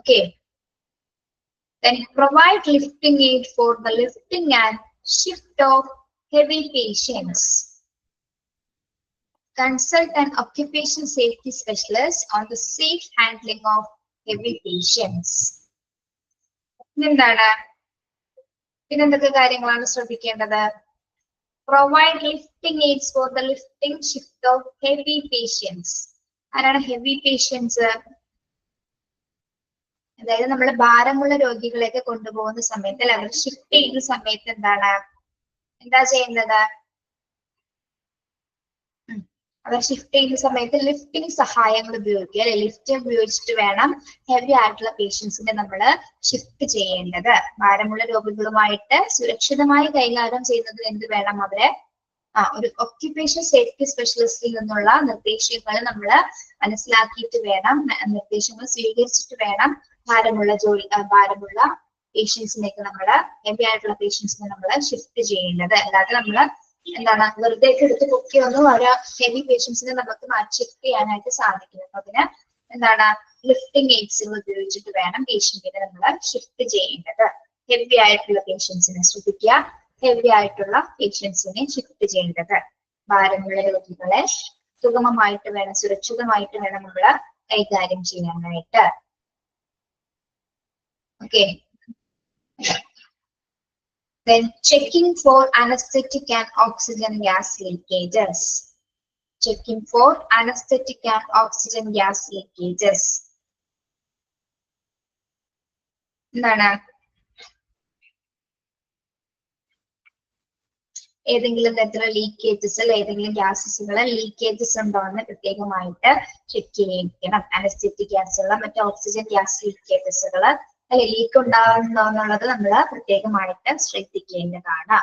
S1: Okay, then provide lifting aid for the lifting and shift of heavy patients. Consult an occupational safety specialist on the safe handling of heavy patients. എന്താണ് പിന്നെന്തൊക്കെ കാര്യങ്ങളാണ് ശ്രദ്ധിക്കേണ്ടത്? Provide lifting aids for the lifting shift of heavy patients. ആരാണ് heavy patients? അതായത് നമ്മൾ ഭാരമുള്ള രോഗികളെയൊക്കെ കൊണ്ടുപോകുന്ന സമയത്ത് അല്ലെ, അവർ ഷിഫ്റ്റ് ചെയ്യുന്ന സമയത്ത് എന്താ ചെയ്യുന്നത്? അവർ ഷിഫ്റ്റ് ചെയ്യുന്ന സമയത്ത് ലിഫ്റ്റിംഗ് സഹായങ്ങൾ ഉപയോഗിക്കുക അല്ലെ, ലിഫ്റ്റ് ഉപയോഗിച്ചിട്ട് വേണം ഹെവി ആയിട്ടുള്ള പേഷ്യൻസിനെ നമ്മൾ ഷിഫ്റ്റ് ചെയ്യേണ്ടത്. ഭാരമുള്ള രോഗികളുമായിട്ട് സുരക്ഷിതമായി കൈകാര്യം ചെയ്യുന്നതിന് എന്ത് വേണം, അവരെ ഒരു ഒക്യുപേഷൻ സേഫ്റ്റി സ്പെഷ്യലിസ്റ്റിൽ നിന്നുള്ള നിർദ്ദേശങ്ങൾ നമ്മൾ മനസ്സിലാക്കിയിട്ട് വേണം, നിർദ്ദേശങ്ങൾ സ്വീകരിച്ചിട്ട് വേണം ഭാരമുള്ള പേഷ്യൻസിനേക്ക് നമ്മള് ഹെവി ആയിട്ടുള്ള പേഷ്യൻസിനെ നമ്മൾ ഷിഫ്റ്റ് ചെയ്യേണ്ടത്. അല്ലാതെ നമ്മള് എന്താണ് വെറുതെ എടുത്ത് പൊക്കിയൊന്നും ഒരു ഹെവി പേഷ്യൻസിനെ നമുക്ക് ഷിഫ്റ്റ് ചെയ്യാനായിട്ട് സാധിക്കില്ല. അപ്പൊ അതിന് എന്താണ് ലിഫ്റ്റിംഗ് എയ്ഡ്സുകൾ ഉപയോഗിച്ചിട്ട് വേണം പേഷ്യന്റിനെ നമ്മൾ ഷിഫ്റ്റ് ചെയ്യേണ്ടത്. ഹെവി ആയിട്ടുള്ള പേഷ്യൻസിനെ ശ്രദ്ധിക്കുക, ഹെവി ആയിട്ടുള്ള പേഷ്യൻസിനെ ഷിഫ്റ്റ് ചെയ്യേണ്ടത്. ഭാരമുള്ള രോഗികളെ സുഗമമായിട്ട് വേണം, സുരക്ഷിതമായിട്ട് വേണം നമ്മൾ കൈകാര്യം ചെയ്യാനായിട്ട്. Okay. Then checking for anesthetic and oxygen gas leakages. Checking for anesthetic and oxygen gas leakages. എന്താണ് ഏതെങ്കിലും തരത്തിലുള്ള ലീക്കേജസ്, ഏതെങ്കിലും ഗ്യാസസുകൾ ലീക്കേജസ് ഉണ്ടോ എന്ന് പ്രത്യേകമായിട്ട് ചെക്ക് ചെയ്യിക്കണം. അനസ്തെറ്റിക് ഗ്യാസുകൾ, മറ്റു ഓക്സിജൻ ഗ്യാസ് ലീക്കേജസുകൾ അല്ലെ, ലീക്ക് ഉണ്ടാകുന്നുണ്ടോ എന്നുള്ളത് നമ്മൾ പ്രത്യേകമായിട്ട് ശ്രദ്ധിക്കേണ്ടതാണ്.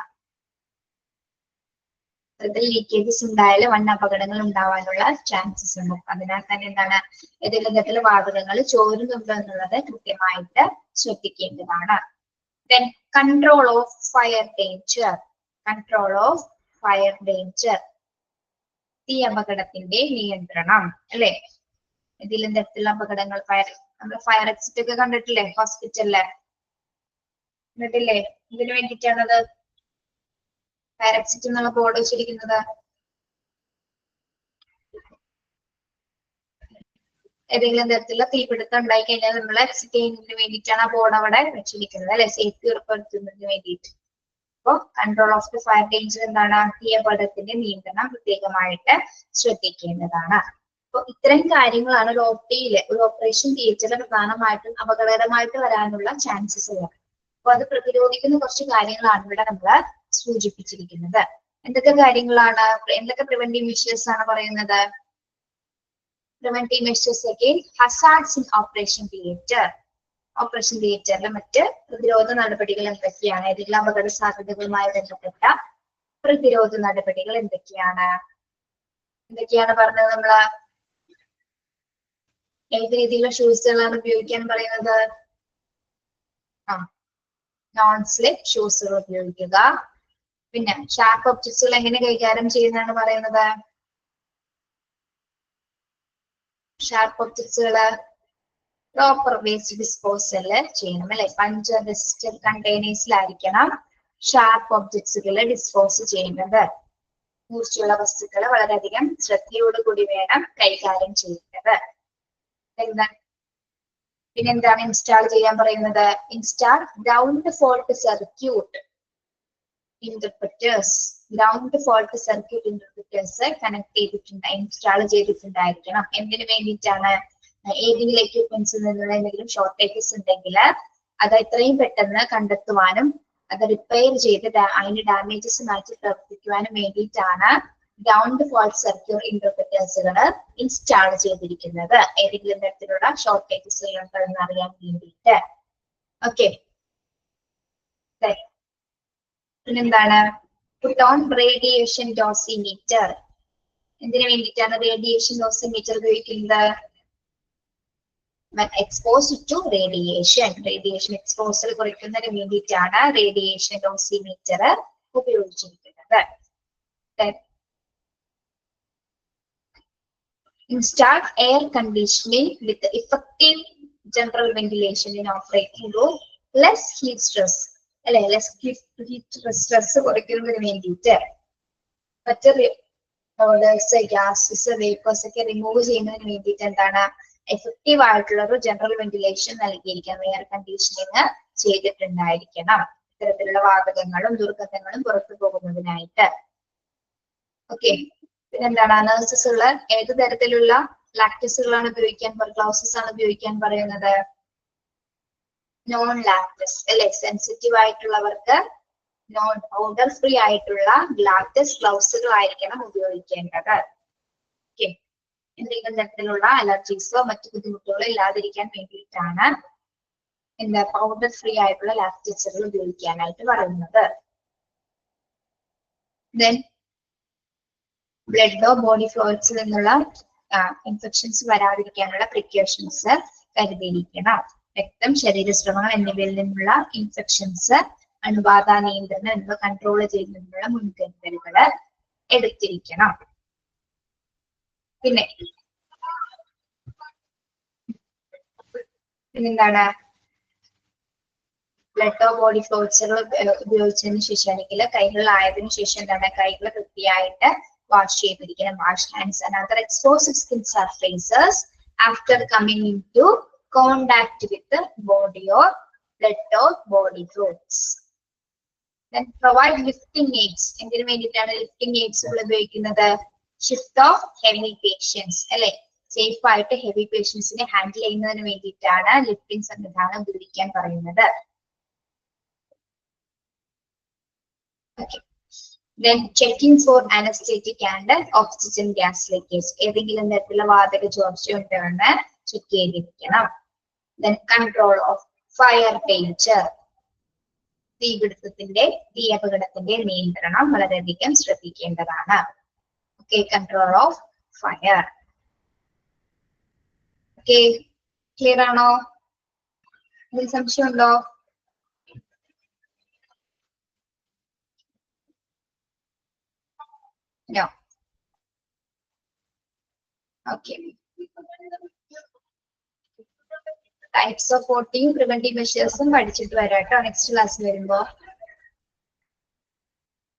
S1: അതിൽ ലീക്കേജസ് ഉണ്ടായാലും വൻ അപകടങ്ങൾ ഉണ്ടാവാനുള്ള ചാൻസസ് ഉണ്ട്. അതിനാൽ തന്നെ എന്താണ് ഏതെങ്കിലും തരത്തിലുള്ള വാതകങ്ങൾ ചോരുന്നുണ്ടോ എന്നുള്ളത് കൃത്യമായിട്ട് ശ്രദ്ധിക്കേണ്ടതാണ്. Then control of fire danger. Control of fire danger. തീ അപകടത്തിന്റെ നിയന്ത്രണം അല്ലെ. ഏതെങ്കിലും തരത്തിലുള്ള അപകടങ്ങൾ, നമ്മൾ ഫയർ എക്സിറ്റ് ഒക്കെ കണ്ടിട്ടില്ലേ ഹോസ്പിറ്റലില്, കണ്ടിട്ടില്ലേ? ഇതിനു വേണ്ടിയിട്ടാണത് ഫയർ എക്സിറ്റ് എന്നുള്ള ബോർഡ് വെച്ചിരിക്കുന്നത്. ഏതെങ്കിലും തരത്തിലുള്ള തീപിടുത്തം ഉണ്ടായി കഴിഞ്ഞാൽ നമ്മൾ എക്സിറ്റ് ചെയ്യുന്നതിന് വേണ്ടിയിട്ടാണ് ആ ബോർഡ് അവിടെ വെച്ചിരിക്കുന്നത് അല്ലെ, സേഫ്റ്റി ഉറപ്പുവരുത്തുന്നതിന് വേണ്ടിയിട്ട്. അപ്പൊ control of the fire danger എന്താണ്, തീ അപകടത്തിന്റെ നിയന്ത്രണം പ്രത്യേകമായിട്ട് ശ്രദ്ധിക്കേണ്ടതാണ്. അപ്പൊ ഇത്തരം കാര്യങ്ങളാണ് ഒരു OP-യില്, ഒരു ഓപ്പറേഷൻ തിയേറ്ററിൽ പ്രധാനമായിട്ടും അപകടകരമായിട്ട് വരാനുള്ള ചാൻസസ് ഉള്ളത്. അപ്പൊ അത് പ്രതിരോധിക്കുന്ന കുറച്ച് കാര്യങ്ങളാണ് ഇവിടെ നമ്മൾ സൂചിപ്പിച്ചിരിക്കുന്നത്. എന്തൊക്കെ കാര്യങ്ങളാണ്, എന്തൊക്കെ പ്രിവെന്റീവ് മെഷേഴ്സ് ആണ് പറയുന്നത്? Preventive measures against hazards in operation theatre. Operation തിയേറ്ററിലെ മറ്റ് പ്രതിരോധ നടപടികൾ എന്തൊക്കെയാണ്? ഏതെങ്കിലും അപകട സാധ്യതകളുമായി ബന്ധപ്പെട്ട പ്രതിരോധ നടപടികൾ എന്തൊക്കെയാണ് പറഞ്ഞത്? നമ്മള് ഏത് രീതിയിലുള്ള ഷൂസുകളാണ് ഉപയോഗിക്കാൻ പറയുന്നത്? നോൺ സ്ലിപ്പ് ഷൂസുകൾ ഉപയോഗിക്കുക. പിന്നെ ഷാർപ്പ് ഒബ്ജക്ട്സുകൾ എങ്ങനെ കൈകാര്യം ചെയ്യുന്നതാണ് പറയുന്നത്? ഷാർപ്പ് ഒബ്ജക്ട്സുകള് പ്രോപ്പർ വേസ്റ്റ് ഡിസ്പോസൽ ചെയ്യണം അല്ലെ. പഞ്ചർ റെസിസ്റ്റന്റ് കണ്ടെയ്നേഴ്സിലായിരിക്കണം ഷാർപ്പ് ഒബ്ജക്ട്സുകൾ ഡിസ്പോസ് ചെയ്യുന്നത്. മൂർച്ചയുള്ള വസ്തുക്കൾ വളരെയധികം ശ്രദ്ധയോടുകൂടി വേണം കൈകാര്യം ചെയ്യേണ്ടത്. പിന്നെന്താണ് ഇൻസ്റ്റാൾ ചെയ്യാൻ പറയുന്നത്? Install ground fault circuit interpreters. Ground fault circuit interpreters connect ചെയ്തിട്ടുണ്ട്, ഇൻസ്റ്റാൾ ചെയ്തിട്ടുണ്ടായിരിക്കണം. എന്തിനു വേണ്ടിയിട്ടാണ്? ഏതെങ്കിലും എക്യുപ്മെന്റ്സിൽ നിന്നുള്ള എന്തെങ്കിലും ഷോർട്ടേജസ് ഉണ്ടെങ്കിൽ അത് എത്രയും പെട്ടെന്ന് കണ്ടെത്തുവാനും അത് റിപ്പയർ ചെയ്ത് അതിന്റെ ഡാമേജസ് മാറ്റി പ്രവർത്തിക്കുവാനും വേണ്ടിയിട്ടാണ് ഗ്രൗണ്ട് ഫോൾട്ട് സർക്യൂട്ട് ഇന്റർപ്രിറ്റേഴ്സുകൾ ഇൻസ്റ്റാൾ ചെയ്തിരിക്കുന്നത്. ഏതെങ്കിലും തരത്തിലുള്ള ഷോർട്ടേജസ് ഉണ്ടെന്ന് അറിയാൻ വേണ്ടിയിട്ട്. ഓക്കെ. പിന്നെന്താണ്? Put on radiation dosimeter. എന്തിനു വേണ്ടിയിട്ടാണ് റേഡിയേഷൻ ഡോസിമീറ്റർ ഉപയോഗിക്കുന്നത്? Exposed to radiation, radiation exposure കുറയ്ക്കുന്നതിന് വേണ്ടിയിട്ടാണ് റേഡിയേഷൻ ഡോസിമീറ്റർ ഉപയോഗിച്ചിരിക്കുന്നത്. Install air conditioning with effective general ventilation in operating room. Less heat stress അല്ലെ, ലെസ് ഹീറ്റ് സ്ട്രെസ് കുറയ്ക്കുന്നതിന് വേണ്ടിയിട്ട് മറ്റ് ഓഡേഴ്സ്, ഗ്യാസസ്, വേപ്പേഴ്സ് ഒക്കെ റിമൂവ് ചെയ്യുന്നതിന് വേണ്ടിയിട്ട് എന്താണ് എഫക്റ്റീവ് ആയിട്ടുള്ള ഒരു ജനറൽ വെന്റിലേഷൻ നൽകിയിരിക്കണം. എയർ കണ്ടീഷനിങ് ചെയ്തിട്ടുണ്ടായിരിക്കണം ഇത്തരത്തിലുള്ള വാതകങ്ങളും ദുർഗന്ധങ്ങളും പുറത്തു പോകുന്നതിനായിട്ട്. ഓക്കെ. പിന്നെന്താണ്? നഴ്സസുകൾ ഏത് തരത്തിലുള്ള ലാക്ടസുകളാണ് ഉപയോഗിക്കാൻ, ഗ്ലൗസസ് ആണ് ഉപയോഗിക്കാൻ പറയുന്നത്? നോൺ ലാക്ടസ് അല്ലെ. സെൻസിറ്റീവ് ആയിട്ടുള്ളവർക്ക് നോൺ ഓഡർ ഫ്രീ ആയിട്ടുള്ള ലാക്ടസ് ഗ്ലൗസുകൾ ആയിരിക്കണം ഉപയോഗിക്കേണ്ടത്. ഓക്കെ, എന്തെങ്കിലും തരത്തിലുള്ള അലർജീസോ മറ്റു ബുദ്ധിമുട്ടുകളോ ഇല്ലാതിരിക്കാൻ വേണ്ടിയിട്ടാണ് എന്താ പൗഡർ ഫ്രീ ആയിട്ടുള്ള ലാബ് ടെസ്റ്റുകൾ ഉപയോഗിക്കാനായിട്ട് പറയുന്നത്. ദെൻ ബ്ലഡോ ബോഡി ഫ്ലൂയിഡ്സിൽ നിന്നുള്ള ഇൻഫെക്ഷൻസ് വരാതിരിക്കാനുള്ള പ്രിക്കോഷൻസ് കരുതിയിരിക്കണം. രക്തം, ശരീരസ്രവങ്ങൾ എന്നിവയിൽ നിന്നുള്ള ഇൻഫെക്ഷൻസ്, അണുബാധ നിയന്ത്രണം എന്നിവ കൺട്രോൾ ചെയ്യുന്നതിനുള്ള മുൻകരുതലുകൾ എടുത്തിരിക്കണം. പിന്നെന്താണ്, ബ്ലഡോ ബോഡി ഫ്ലൂയിഡ്സുകൾ ഉപയോഗിച്ചതിന് ശേഷം അല്ലെങ്കിൽ കൈകളിലായതിനു ശേഷം എന്താണ്, കൈകൾ വൃത്തിയായിട്ട് വാഷ് ചെയ്തിരിക്കണം. Wash hands and other exposed skin surfaces after coming into contact with body or blood or body fluids. Then provide lifting aids. എന്തിനു വേണ്ടിയിട്ടാണ് ലിഫ്റ്റിംഗ് എയ്ഡ്സുകൾ ഉപയോഗിക്കുന്നത്? ഷിഫ്റ്റ് ഓഫ് ഹെവി പേഷ്യൻസ് അല്ലെ, സേഫ് ആയിട്ട് ഹെവി പേഷ്യൻസിനെ handle ചെയ്യുന്നതിന് വേണ്ടിയിട്ടാണ് lifting സംവിധാനം ഉപയോഗിക്കാൻ പറയുന്നത്. Then checking for anesthetic and oxygen gas leakage. ഏതെങ്കിലും തരത്തിലുള്ള വാതക ചോർച്ച ഉണ്ടോ എന്ന് ചെക്ക് ചെയ്തിരിക്കണം. Then control of fire danger. തീ അപകടത്തിന്റെ നിയന്ത്രണം വളരെയധികം ശ്രദ്ധിക്കേണ്ടതാണ്. Okay, control of fire. Okay, clear ആണോ? എന്തെങ്കിലും സംശയമുണ്ടോ? No. Okay. Types of voting, preventive measures പഠിച്ചിട്ട് വരാം കേട്ടോ നെക്സ്റ്റ് ക്ലാസ്സിൽ വരുമ്പോ.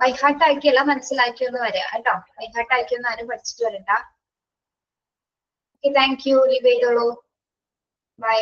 S1: ബൈഹാർട്ട് ആക്കിയല്ല, മനസ്സിലാക്കിയൊന്ന് വരാം കേട്ടോ. ബൈഹാർട്ട് ആക്കിയൊന്നും ആരും പഠിച്ചിട്ട് വരണ്ട. Okay, thank you. ലീവ് ചെയ്തോളൂ. ബൈ.